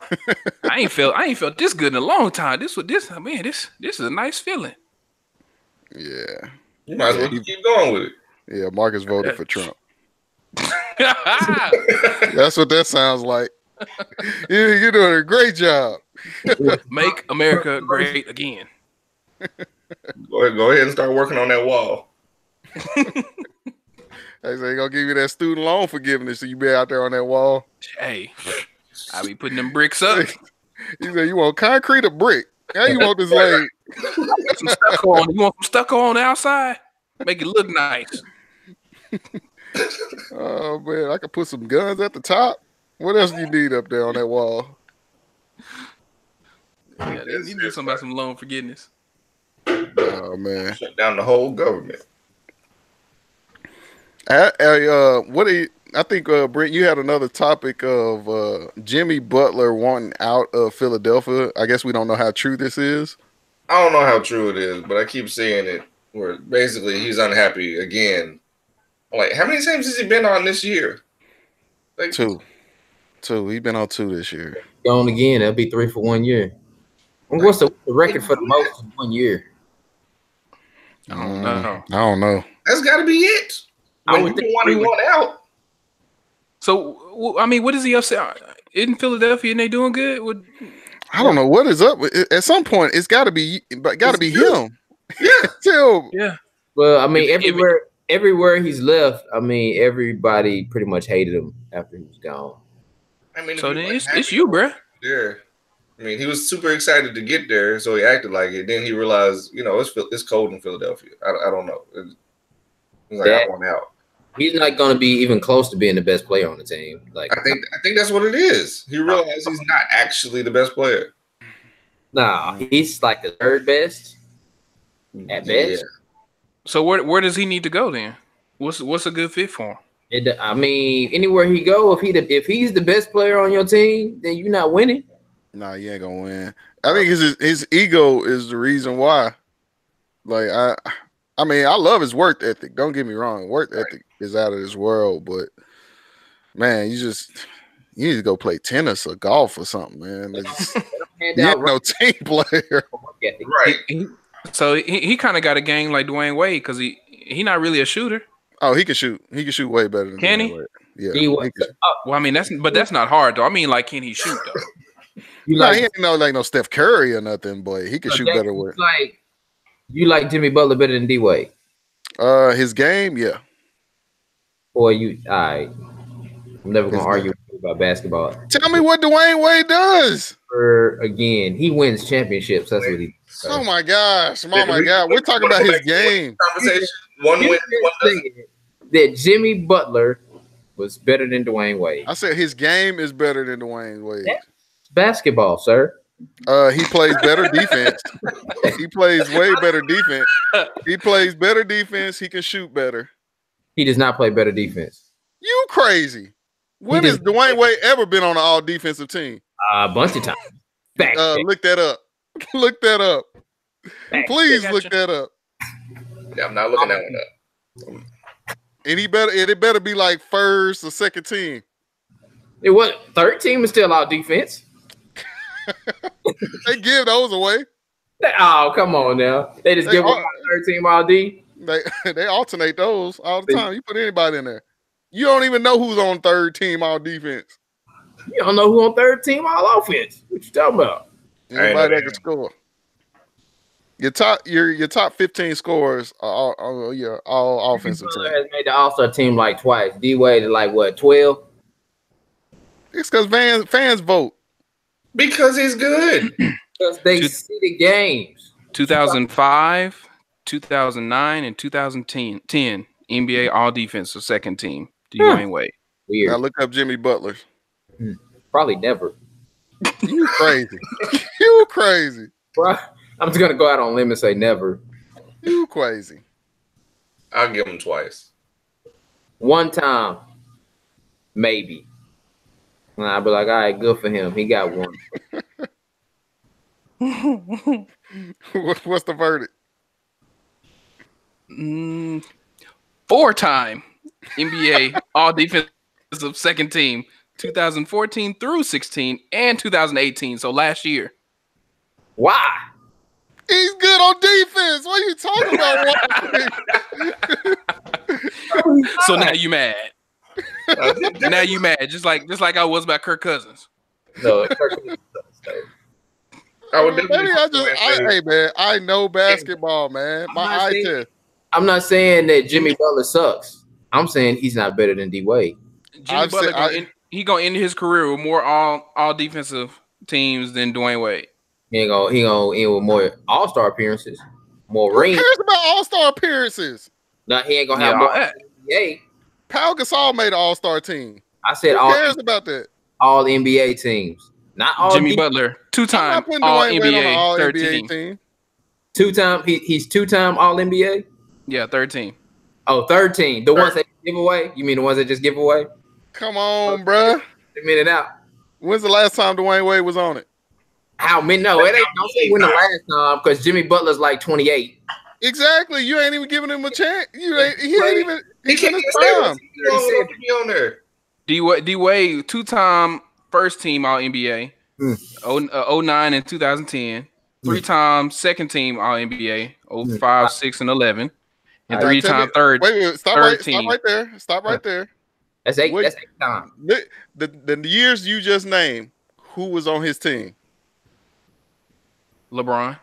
I ain't felt this good in a long time. This is a nice feeling. Yeah. You might as well keep going with it. Yeah, Marcus voted for Trump. That's what that sounds like. You're doing a great job. Make America great again. Go ahead and start working on that wall. They say they're gonna give you that student loan forgiveness, so you be out there on that wall. Hey, I be putting them bricks up. You say you want concrete or brick? Now you want this laid. Some stucco on. You want some stucco on the outside? Make it look nice. Oh man, I could put some guns at the top. What else do you need up there on that wall? Yeah, you do something about some loan forgiveness. Oh man, shut down the whole government. I think Brent, you had another topic of Jimmy Butler wanting out of Philadelphia. I guess we don't know how true this is. I don't know how true it is, but I keep seeing it where basically he's unhappy again. Like, how many times has he been on this year? Like, Two. He's been on 2 this year. Going again, that'll be 3 for 1 year. What's the record for the most in 1 year? I don't know. That's got to be it. I would think he want out. So, I mean, what is he upset? In Philadelphia, and they doing good? I don't know what is up. At some point, it's got to be him. Yeah. Well, I mean, everywhere he's left, I mean, everybody pretty much hated him after he was gone. I mean, so then it's you, bro. Yeah. I mean, he was super excited to get there, so he acted like it. Then he realized, it's cold in Philadelphia. I don't know. He's like, I want out. He's not going to be even close to being the best player on the team. Like, I think that's what it is. He realized he's not actually the best player. Nah, he's like the third best at best. Yeah. So where does he need to go then? What's a good fit for him? I mean, anywhere he go, if he's the best player on your team, then you're not winning. Nah, you ain't gonna win. I think his ego is the reason why. Like I mean, I love his work ethic. Don't get me wrong, work ethic is out of this world. But man, You need to go play tennis or golf or something, man. You ain't no team player. Right. So he kind of got a game like Dwayne Wade because he not really a shooter. Oh, he can shoot. He can shoot way better than Can Dwayne he? Wade. Yeah. Well, I mean that's not hard though. I mean, like, can he shoot though? He ain't no Steph Curry or nothing, but he can shoot better with. You like Jimmy Butler better than D Wade? His game, yeah. Boy, all right. I'm never gonna argue with you about basketball. Tell me what Dwayne Wade does. Again, he wins championships. That's what he does. Oh my gosh! Oh my God! We're talking about his game. Conversation. One win, one doesn't. That Jimmy Butler was better than Dwayne Wade. I said his game is better than Dwayne Wade. That's basketball, sir. He plays better defense. He plays way better defense. He plays better defense. He can shoot better. He does not play better defense. You crazy? When has Dwayne Wade ever been on an all defensive team? A bunch of times. Look that up. Look that up. Please look that up. Yeah, I'm not looking that one up. And it better be like first or second team. It was third team is still all defense. They give those away. Oh, come on now. They just give away third team all D. They alternate those all the time. You put anybody in there. You don't even know who's on third team all defense. You don't know who on third team all offense. What you talking about? Anybody that can score. Your top 15 scorers are all offensive team. Has made the All-Star team like twice. D Wade is like what, 12? It's because fans vote. Because he's good. Because they see the games. 2005, 2009, and 2010 NBA All Defensive second team. Dwayne Wade. Weird. Now look up Jimmy Butler. Probably never. You crazy. You crazy. Bro, I'm just gonna go out on a limb and say never. You crazy. I'll give him twice. One time, maybe. And I'll be like, all right, good for him. He got one. What's the verdict? 4-time NBA All Defensive second team, 2014 through 16 and 2018. So last year. Why? He's good on defense. What are you talking about? So now you mad. Now you mad, just like I was about Kirk Cousins. No, hey man, I know basketball, man. My eye test. I'm not saying that Jimmy Butler sucks. I'm saying he's not better than D Wade. Jimmy Butler he gonna end his career with more all defensive teams than Dwayne Wade. He gonna end with more All-Star appearances, more rings. Who cares about All-Star appearances? No, he ain't gonna have more NBA. Pau Gasol made an All-Star team. I said who cares about that? All NBA teams, not all. Jimmy Butler, 2-time All NBA, third team. 2-time, he's 2-time All NBA. Yeah, third team. Oh, third team. The ones that give away. You mean the ones that just give away? Come on, bruh. A minute out. When's the last time Dwayne Wade was on it? How many? No, it ain't. Don't say when the last time, because Jimmy Butler's like 28. Exactly. You ain't even giving him a chance. He ain't even. He can't time. Be on there. D Wade, 2-time first team All NBA, 09 and 2010. 3-time second team All NBA, 05, 6, and 11, and 3-time third. Wait, stop right there. Stop right there. That's 8. That's 8 times. The years you just named, who was on his team? LeBron.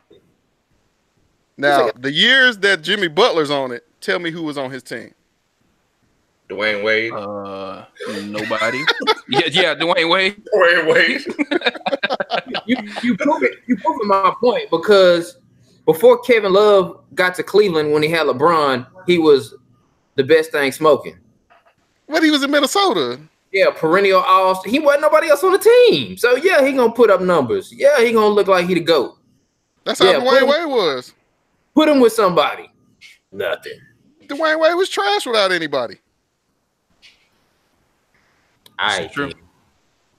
Now, the years that Jimmy Butler's on it, tell me who was on his team. Dwayne Wade. Nobody. yeah, Dwayne Wade. Dwayne Wade. you proving my point, because before Kevin Love got to Cleveland when he had LeBron, he was the best thing smoking. But he was in Minnesota. Yeah, perennial all-star. He wasn't nobody else on the team. So yeah, he gonna put up numbers. Yeah, he gonna look like he the GOAT. That's how Dwayne Wade was. Put him with somebody. Nothing. Dwayne Wade was trash without anybody. True.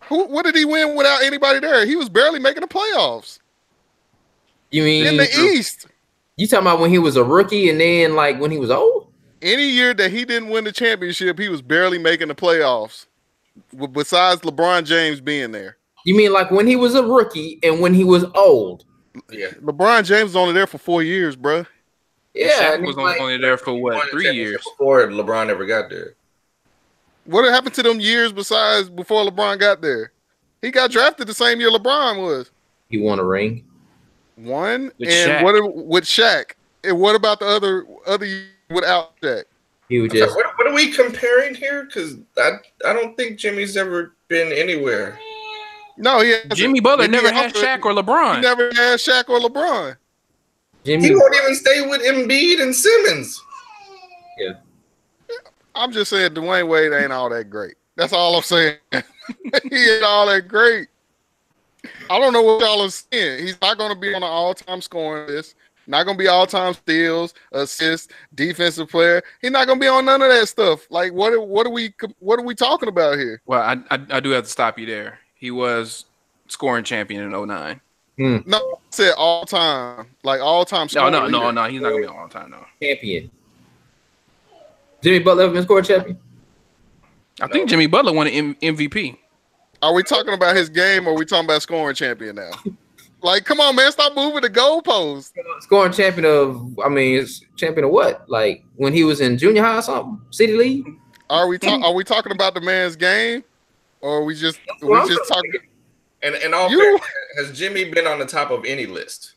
What did he win without anybody there? He was barely making the playoffs. You mean in the East? You talking about when he was a rookie and then like when he was old? Any year that he didn't win the championship, he was barely making the playoffs. Besides LeBron James being there. You mean like when he was a rookie and when he was old? Yeah. LeBron James was only there for 4 years, bro. Yeah, Shaq was only there for what, 3 years before LeBron ever got there. What happened to them years besides before LeBron got there? He got drafted the same year LeBron was. He won a ring. One with and Shaq. with Shaq. And what about the other year without Shaq? He was just. What are we comparing here? Because I don't think Jimmy's ever been anywhere. No, he hasn't. Jimmy Butler never had Shaq or LeBron. He never had Shaq or LeBron. He won't even stay with Embiid and Simmons. Yeah. I'm just saying Dwayne Wade ain't all that great. That's all I'm saying. He ain't all that great. I don't know what y'all are saying. He's not going to be on an all-time scoring list. Not going to be all-time steals, assists, defensive player. He's not going to be on none of that stuff. Like, what are we talking about here? Well, I do have to stop you there. He was scoring champion in 2009. No, I said all-time. Like, all-time scoring. No. He's not going to be all-time, no. Champion. Jimmy Butler ever been scoring champion? I think Jimmy Butler won an MVP. Are we talking about his game or are we talking about scoring champion now? Like, come on, man, stop moving the goalposts. Scoring champion of, champion of what? Like when he was in junior high or something? City League? Are we talking about the man's game? Or are we just talking? And all fairness, has Jimmy been on the top of any list?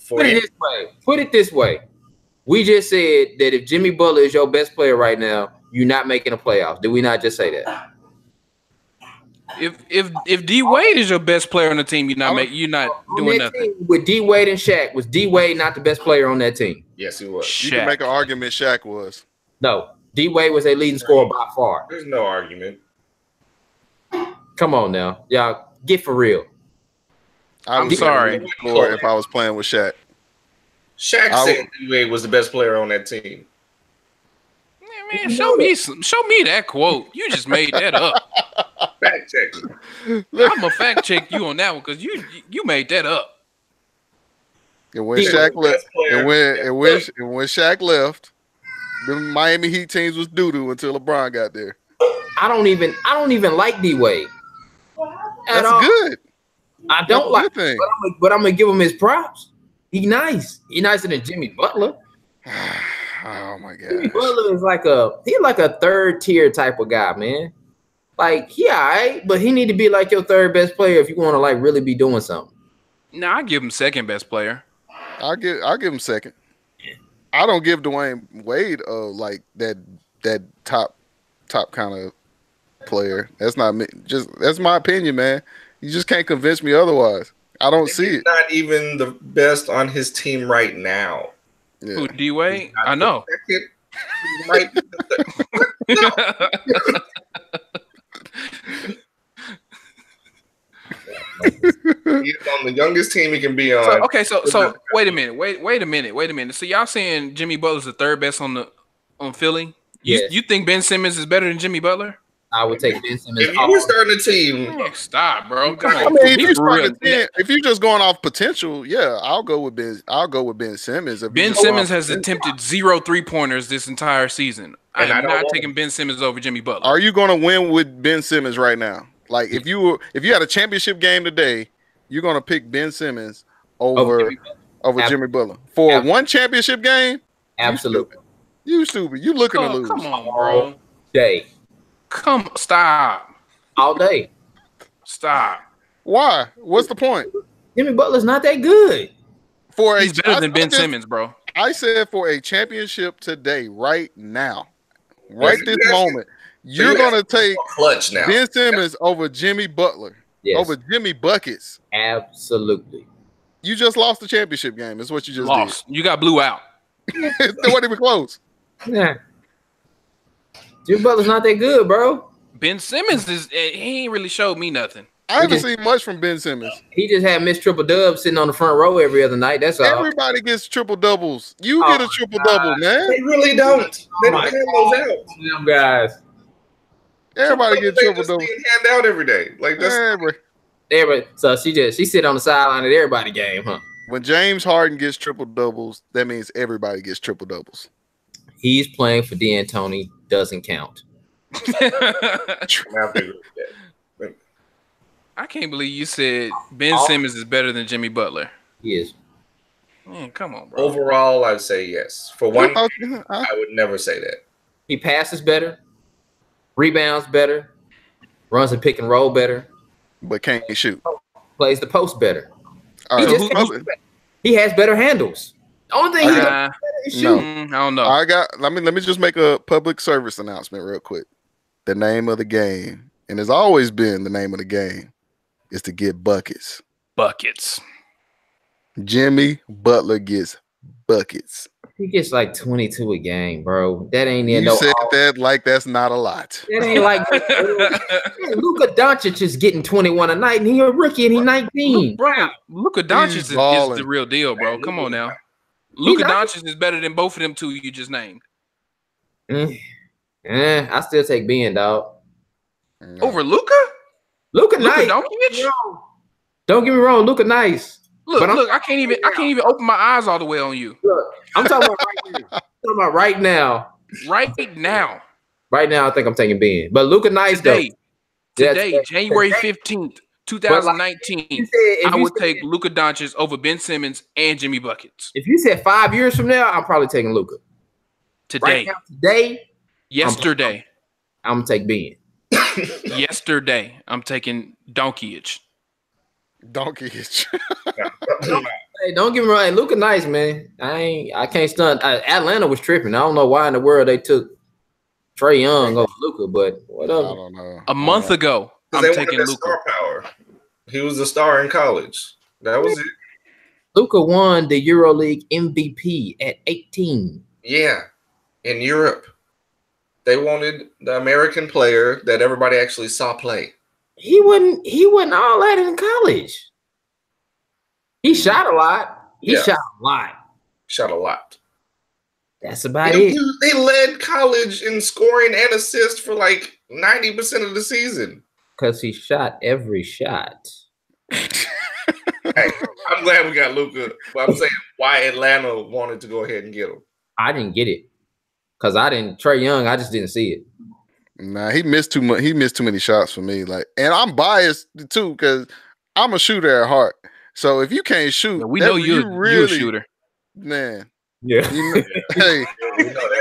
Put it this way. We just said that if Jimmy Butler is your best player right now, you're not making a playoffs. Did we not just say that? If D Wade is your best player on the team, you're not doing nothing. With D Wade and Shaq, was D Wade not the best player on that team? Yes, he was. You can make an argument Shaq was. No, D Wade was a leading scorer by far. There's no argument. Come on now, y'all get for real. I'm sorry. If I was playing with Shaq. Shaq said D Wade was the best player on that team. Man, show me that quote. You just made that up. Fact check. I'm gonna fact check you on that one because you made that up. And when Shaq left, and when Shaq left, the Miami Heat teams was doo-doo until LeBron got there. I don't even like D Wade. That's good. I don't like him, but I'm gonna give him his props. He's nice. He's nicer than Jimmy Butler. Oh my god. Jimmy Butler is like a third tier type of guy, man. Like, he all right, but he need to be like your third best player if you want to like really be doing something. No, I give him second best player. I'll give him second. I don't give Dwayne Wade like that top kind of player. That's not me. That's my opinion, man. You just can't convince me otherwise. I don't see it. Not even the best on his team right now. Yeah. Who, D Wade? I know. He's on the youngest team he can be on. So wait a minute. So y'all saying Jimmy Butler's the third best on Philly? You think Ben Simmons is better than Jimmy Butler? I would take Ben Simmons. If you were starting a team, stop, bro. Come on. If you're just going off potential, yeah, I'll go with Ben Simmons. Ben Simmons has attempted 0 3-pointers this entire season. I'm not taking Ben Simmons over Jimmy Butler. Are you going to win with Ben Simmons right now? Like if you had a championship game today, you're going to pick Ben Simmons over Jimmy Butler for one championship game? Absolutely. You stupid. You looking to lose? Come on, bro. Stop. All day. Stop. Why? What's the point? Jimmy Butler's not that good. He's better than Ben Simmons, bro. I said for a championship today, right now, this moment, you're going to take Ben Simmons over Jimmy Butler, over Jimmy Buckets. Absolutely. You just lost the championship game. Is what you just lost. Did. You got blew out. It wasn't even close. Yeah. Jimmy Butler's not that good, bro. Ben Simmons he ain't really showed me nothing. I haven't seen much from Ben Simmons. He just had Miss Triple Dub sitting on the front row every other night. That's all. Everybody gets triple doubles. You get a triple double, man. They really don't. They don't hand those out. Them guys. Everybody gets triple doubles. Hand out every day. Like that's everybody. So she sit on the sideline at everybody game, huh? When James Harden gets triple doubles, that means everybody gets triple doubles. He's playing for D'Antoni. Doesn't count. I can't believe you said Ben Simmons is better than Jimmy Butler. He is. Man, come on, bro. Overall, I'd say yes. For one, I would never say that. He passes better, rebounds better, runs a pick and roll better, but can't shoot. Plays the post better. All right, he has better handles. The only thing he does is shoot. I don't know. Let me just make a public service announcement real quick. The name of the game, and has always been the name of the game, is to get buckets. Buckets. Jimmy Butler gets buckets. He gets like 22 a game, bro. That ain't you said that like that's not a lot. That ain't like Luka Doncic is getting 21 a night, and he a rookie and he 19. Bro, Luka Doncic is the real deal, bro. Come on now. Luka Doncic is better than both of them two you just named. I still take Ben, dog. No. Over Luka? Luka nice. Don't get me wrong, Luka nice. Look, I can't even open my eyes all the way on you. Look, I'm talking about right now. I'm talking about right now. Right now. Right now, I think I'm taking Ben. But Luka nice today, January 15th, 2019, I would take Luka Doncic over Ben Simmons and Jimmy Buckets. If you said 5 years from now, I'm probably taking Luka. Today. Right now, yesterday. I'm gonna take Ben. Yesterday, I'm taking Doncic. Hey, don't get me wrong. Hey, Luka nice, man. I can't stunt. Atlanta was tripping. I don't know why in the world they took Trae Young over Luka, but whatever. I don't know. A month ago, I'm taking Luka. Star power. He was a star in college. That was it. Luka won the EuroLeague MVP at 18. Yeah, in Europe. They wanted the American player that everybody actually saw play. He wasn't all that in college. He shot a lot. Shot a lot. That's about it. They led college in scoring and assists for like 90% of the season. Because he shot every shot. Hey, I'm glad we got Luka, but I'm saying why Atlanta wanted to go ahead and get him. I didn't get it. Because Trae Young, I just didn't see it. Nah, he missed too much. He missed too many shots for me. And I'm biased too because I'm a shooter at heart. So if you can't shoot, we know you're a shooter, man. Yeah. Hey,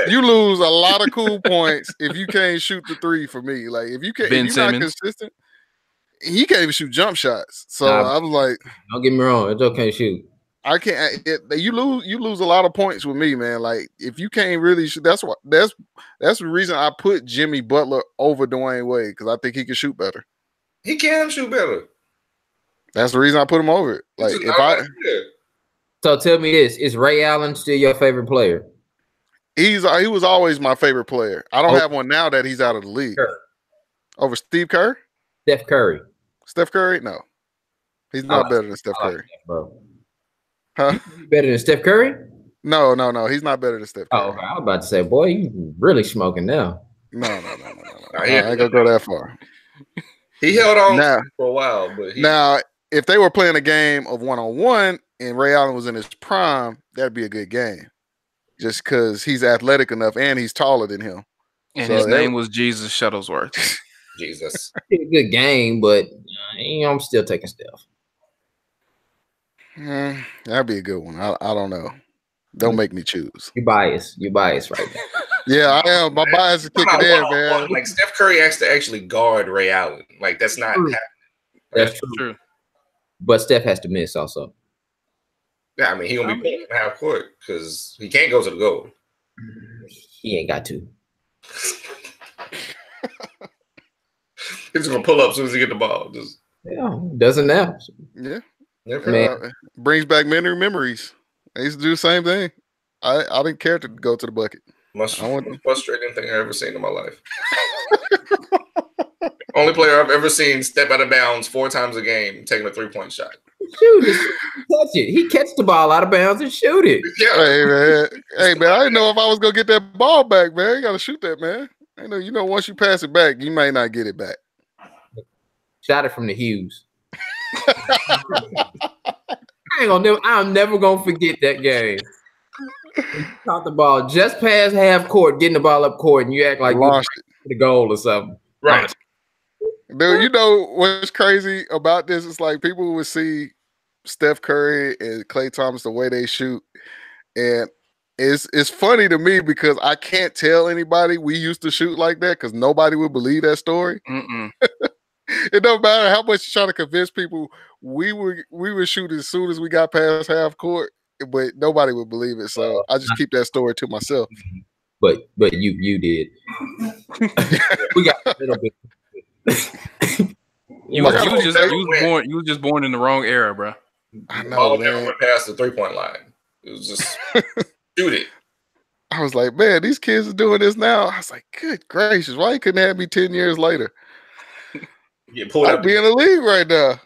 you lose a lot of cool points if you can't shoot the three for me. Like if you're not consistent, he can't even shoot jump shots. So I was like, don't get me wrong, it's okay shoot. I can't. You lose a lot of points with me, man. Like if you can't really shoot, that's the reason I put Jimmy Butler over Dwayne Wade because I think he can shoot better. He can shoot better. That's the reason I put him over it. Like So tell me this: is Ray Allen still your favorite player? He was always my favorite player. I don't have one now that he's out of the league. Over Steve Kerr? Steph Curry. Steph Curry? No, he's not better than Steph Curry, bro. Huh? Better than Steph Curry? No. He's not better than Steph Curry. Oh, I was about to say, boy, you really smoking now. No. I ain't gonna go that far. He held on for a while, but now if they were playing a game of 1-on-1 and Ray Allen was in his prime, that'd be a good game. Just because he's athletic enough and he's taller than him. And his name was Jesus Shuttlesworth. Jesus. It's a good game, but I'm still taking Steph. That'd be a good one. I don't know. Don't make me choose. You're biased right now. Yeah, I am. My bias is kicking in, man. Like Steph Curry has to actually guard Ray Allen. Like that's not happening. That's true. But Steph has to miss also. Yeah, I mean, he gonna be playing half court because he can't go to the goal. He ain't got to. He's gonna pull up as soon as he get the ball. Doesn't now. Yeah. Man. Brings back many memories. I used to do the same thing. I didn't care to go to the bucket. Most frustrating thing I've ever seen in my life. Only player I've ever seen step out of bounds 4 times a game taking a 3-point shot. Shoot it. Touch it. He catch the ball out of bounds and shoot it. Yeah. Hey man, I didn't know if I was gonna get that ball back, man. You gotta shoot that, man. You know, once you pass it back, you may not get it back. Shot it from the Hughes. I'm never gonna forget that game. You caught the ball just past half court, getting the ball up court, and you act like lost it. the goal or something. Right. Dude, you know what's crazy about this? It's like people would see Steph Curry and Klay Thompson the way they shoot, and it's funny to me because I can't tell anybody we used to shoot like that because nobody would believe that story. It don't matter how much you try to convince people we would shoot as soon as we got past half court, but nobody would believe it. So I just keep that story to myself. But you did. We got a little bit. You was just born in the wrong era, bro. I know, man. Never went past the 3-point line. It was just shoot it. I was like, man, these kids are doing this now. I was like, good gracious, why you couldn't have me 10 years later? I'd be in the league right now.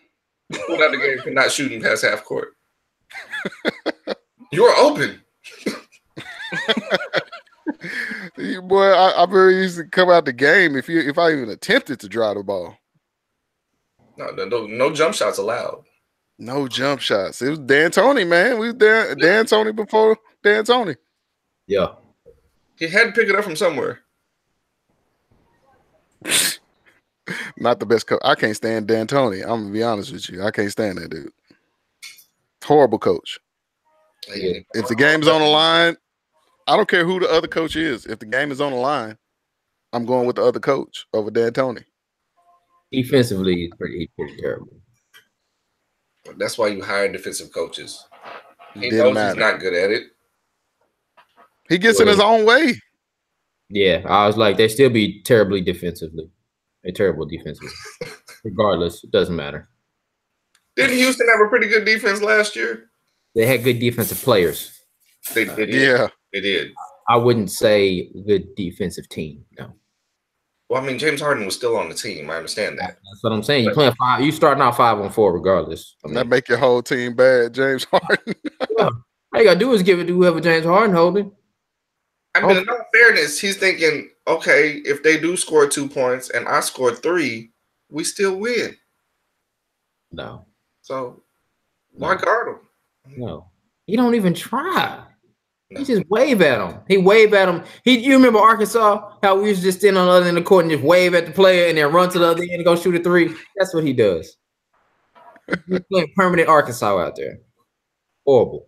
Pulled out the game for not shooting past half court. You are open. Boy, I very used to come out the game if I even attempted to drive the ball. No jump shots allowed. No jump shots. It was D'Antoni, man. We was D'Antoni before D'Antoni. Yeah. He had to pick it up from somewhere. Not the best coach. I can't stand D'Antoni. I'm gonna be honest with you. I can't stand that dude. Horrible coach. If the game's on the line, I don't care who the other coach is. If the game is on the line, I'm going with the other coach over D'Antoni. Defensively, he's pretty terrible. That's why you hire defensive coaches. He knows he's not good at it. He gets in his own way. Yeah, I was like, they still be terribly defensively. They're terrible defensively. Regardless, it doesn't matter. Didn't Houston have a pretty good defense last year? They had good defensive players. They did. Yeah. They did. I wouldn't say good defensive team, no. Well, I mean, James Harden was still on the team. I understand that. That's what I'm saying. You playing 5. You starting out 5-on-4 regardless. I mean, that make your whole team bad, James Harden. Yeah. All you gotta do is give it to whoever James Harden holding. I mean, in all fairness, he's thinking, okay, if they do score 2 points and I score 3, we still win. No. So why guard him? No. He don't even try. No. He just wave at him. He wave at him. You remember Arkansas? How we used to just stand on the other end of the court and just wave at the player and then run to the other end and go shoot a 3? That's what he does. He's playing permanent Arkansas out there. Horrible.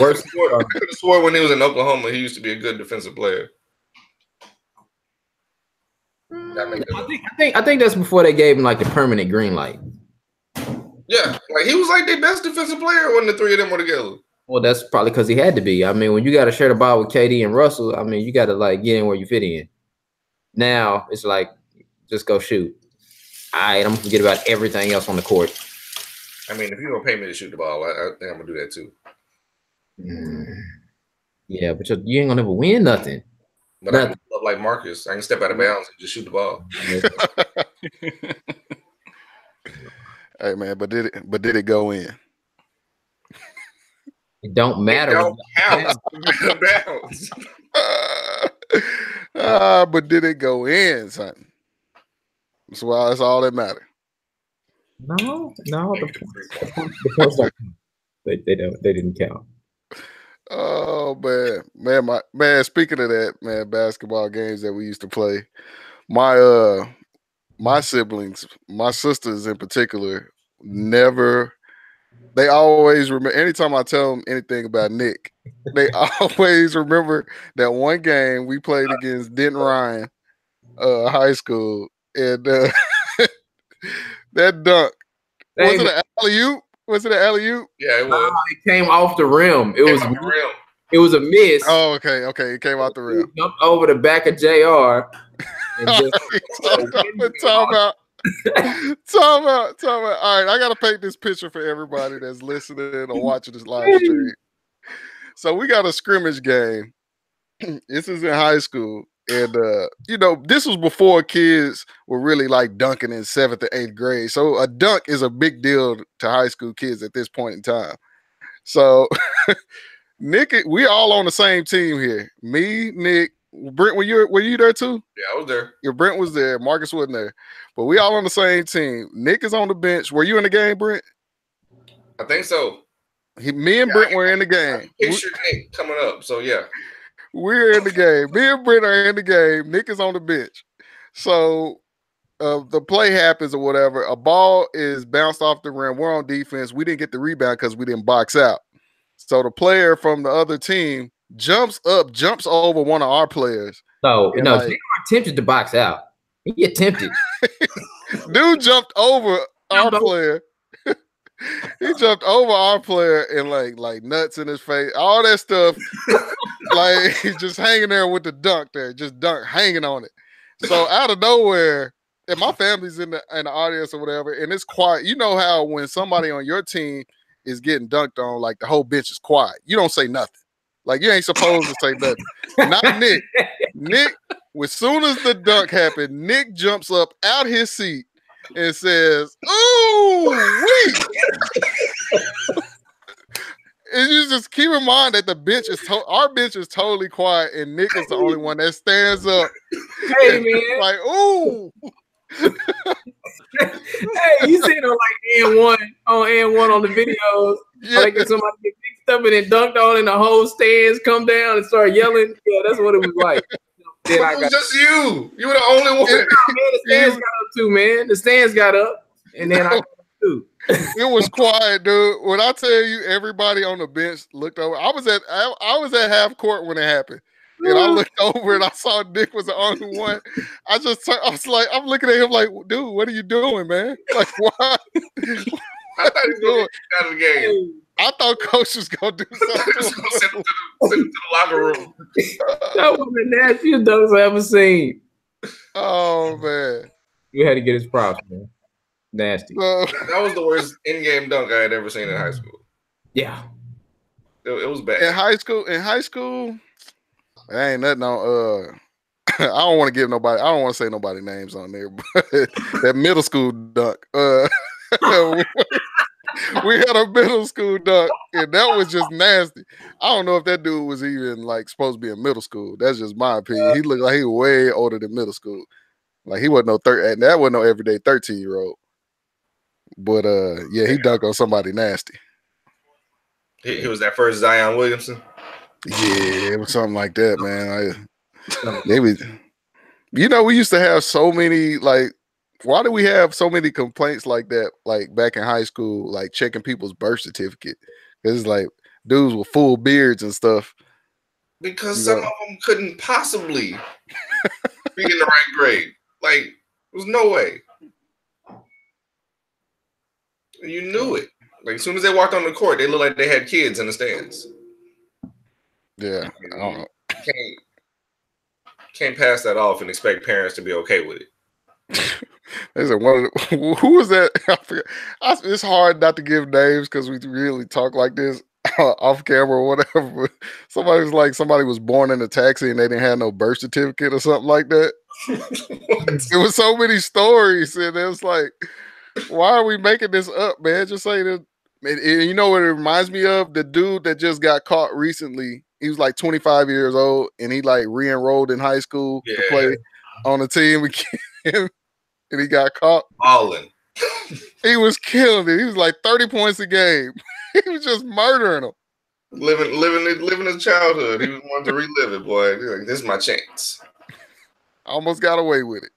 Worst sport. I could have swore when he was in Oklahoma, he used to be a good defensive player. I think that's before they gave him like the permanent green light. Yeah, like he was like their best defensive player when the 3 of them were together. Well, that's probably because he had to be. I mean, when you got to share the ball with KD and Russell, I mean, you got to like get in where you fit in. Now it's like, just go shoot. All right, I'm gonna forget about everything else on the court. I mean, if you're gonna pay me to shoot the ball, I think I'm gonna do that too. Yeah, but you ain't gonna never win nothing. But I love like Marcus. I can step out of bounds and just shoot the ball. Hey man, but did it go in? It don't matter. It don't count. Bounds. But did it go in, son? That's why that's all that matters. No. The points don't count. They don't. They didn't count. Oh man, speaking of that, man, basketball games that we used to play, my siblings, my sisters in particular, they always remember. Anytime I tell them anything about Nick, they always remember that one game we played against Denton Ryan High School, and that dunk, was it an alley-oop? Was it an alley-oop? Yeah, it was. It came off the rim. It was the rim. It was a miss. Oh, okay. It came out the rim. He jumped over the back of JR. Talk about. All right, I gotta paint this picture for everybody that's listening or watching this live stream. So we got a scrimmage game. This is in high school, and this was before kids were really like dunking in 7th or 8th grade. So a dunk is a big deal to high school kids at this point in time. So Nick, we all on the same team here. Me, Nick, Brent, were you there too? Yeah, I was there. Yeah, Brent was there. Marcus wasn't there. But we all on the same team. Nick is on the bench. Were you in the game, Brent? I think so. Me and Brent were in the game. Picture Nick coming up. So yeah. We're in the game. Me and Brent are in the game. Nick is on the bench. So the play happens or whatever. A ball is bounced off the rim. We're on defense. We didn't get the rebound because we didn't box out. So the player from the other team jumps over one of our players. No, And no, like, they are attempted to box out. He attempted. dude jumped over our player. He jumped over our player and like nuts in his face, all that stuff. Like he's just hanging there with the dunk there, just dunk hanging on it. So out of nowhere, and my family's in the audience or whatever, and it's quiet. You know how when somebody on your team is getting dunked on, like the whole bench is quiet. You don't say nothing. Like you ain't supposed to say nothing. Not Nick. Nick, as soon as the dunk happened, Nick jumps up out his seat and says, "Ooh, wait!" And you just keep in mind that the bench is our bench is totally quiet, and Nick is the only one that stands up. Hey man, like ooh. Hey, you seen her like N1 on the videos. Yeah. Like if somebody get picked up and then dunked on and the whole stands come down and start yelling. Yeah, that's what it was like. Then it was just you. You were the only one. Man, the stands got up too, man. The stands got up, and then I got up too. It was quiet, dude. When I tell you, everybody on the bench looked over. I was at half court when it happened, and I looked over and I saw Nick was the only one. I was like, I'm looking at him like, dude, what are you doing, man? Like, why? I thought he was going out of the game. I thought coach was gonna do something. Send him to the locker room. That was the nastiest dunks I ever seen. Oh man, you had to get his props, man. Nasty. That was the worst in-game dunk I had ever seen in high school. Yeah, it was bad. In high school, there ain't nothing on. I don't want to give nobody. I don't want to say nobody names on there, but that middle school dunk. We had a middle school dunk, and that was just nasty. I don't know if that dude was even like supposed to be in middle school. That's just my opinion. He looked like he was way older than middle school. Like he wasn't no and that wasn't no everyday 13-year-old. But yeah, he dunked on somebody nasty. He was that first Zion Williamson. Yeah, it was something like that, man. We used to have so many like. Why do we have so many complaints like that? Like back in high school, like checking people's birth certificate. It's like dudes with full beards and stuff. Because some of them couldn't possibly be in the right grade. Like, there's no way. You knew it. Like, as soon as they walked on the court, they looked like they had kids in the stands. Yeah, I don't know. Can't pass that off and expect parents to be okay with it. Who was that? I forgot. It's hard not to give names because we really talk like this off camera or whatever. But somebody was born in a taxi and they didn't have no birth certificate or something like that. It was so many stories, and it was like, why are we making this up, man? Just say that. And you know what it reminds me of? The dude that just got caught recently. He was like 25 years old, and he like re-enrolled in high school to play on a team again. And he got caught. Balling. He was killing it. He was like 30 points a game. He was just murdering them. Living his childhood. He was wanting to relive it, boy. Like, this is my chance. Almost got away with it.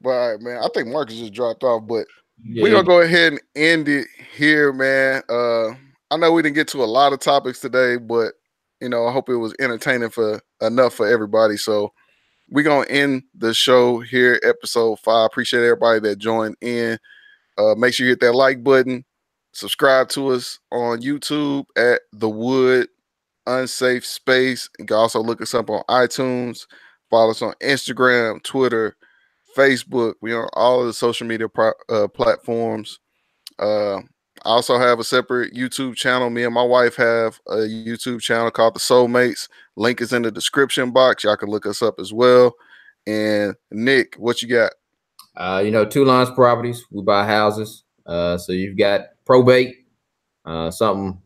But all right, man. I think Marcus just dropped off, but we're gonna go ahead and end it here, man. I know we didn't get to a lot of topics today, but I hope it was entertaining enough for everybody. So we're going to end the show here, episode 5. Appreciate everybody that joined in. Make sure you hit that like button. Subscribe to us on YouTube at The Wood Unsafe Space. You can also look us up on iTunes. Follow us on Instagram, Twitter, Facebook. We're on all of the social media platforms. I also have a separate YouTube channel. Me and my wife have a YouTube channel called The Soulmates. Link is in the description box. Y'all can look us up as well. And Nick, what you got? Two Lines Properties. We buy houses. So you've got probate, something,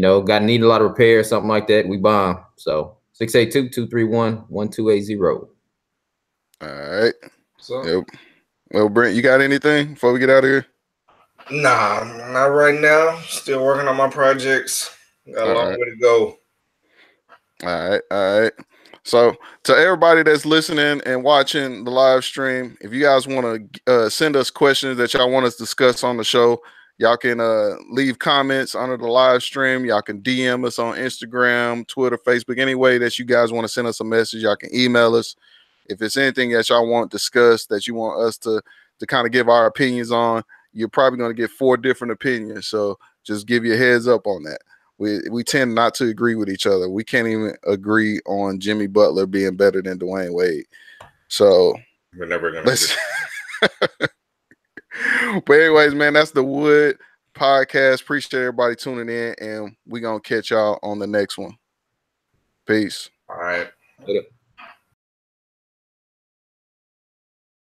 got need a lot of repair, something like that. We buy them. So 682-231-1280. All right. So, well, Brent, you got anything before we get out of here? Nah, not right now. Still working on my projects. Got a long way to go. All right. So to everybody that's listening and watching the live stream, if you guys want to send us questions that y'all want us to discuss on the show, y'all can leave comments under the live stream. Y'all can DM us on Instagram, Twitter, Facebook, any way that you guys want to send us a message. Y'all can email us. If it's anything that y'all want discussed that you want us to kind of give our opinions on, you're probably going to get 4 different opinions. So just give you a heads up on that. We tend not to agree with each other. We can't even agree on Jimmy Butler being better than Dwayne Wade. So we're never gonna agree. But anyways, man, that's the Wood Podcast. Appreciate everybody tuning in, and we're gonna catch y'all on the next one. Peace. All right. Later.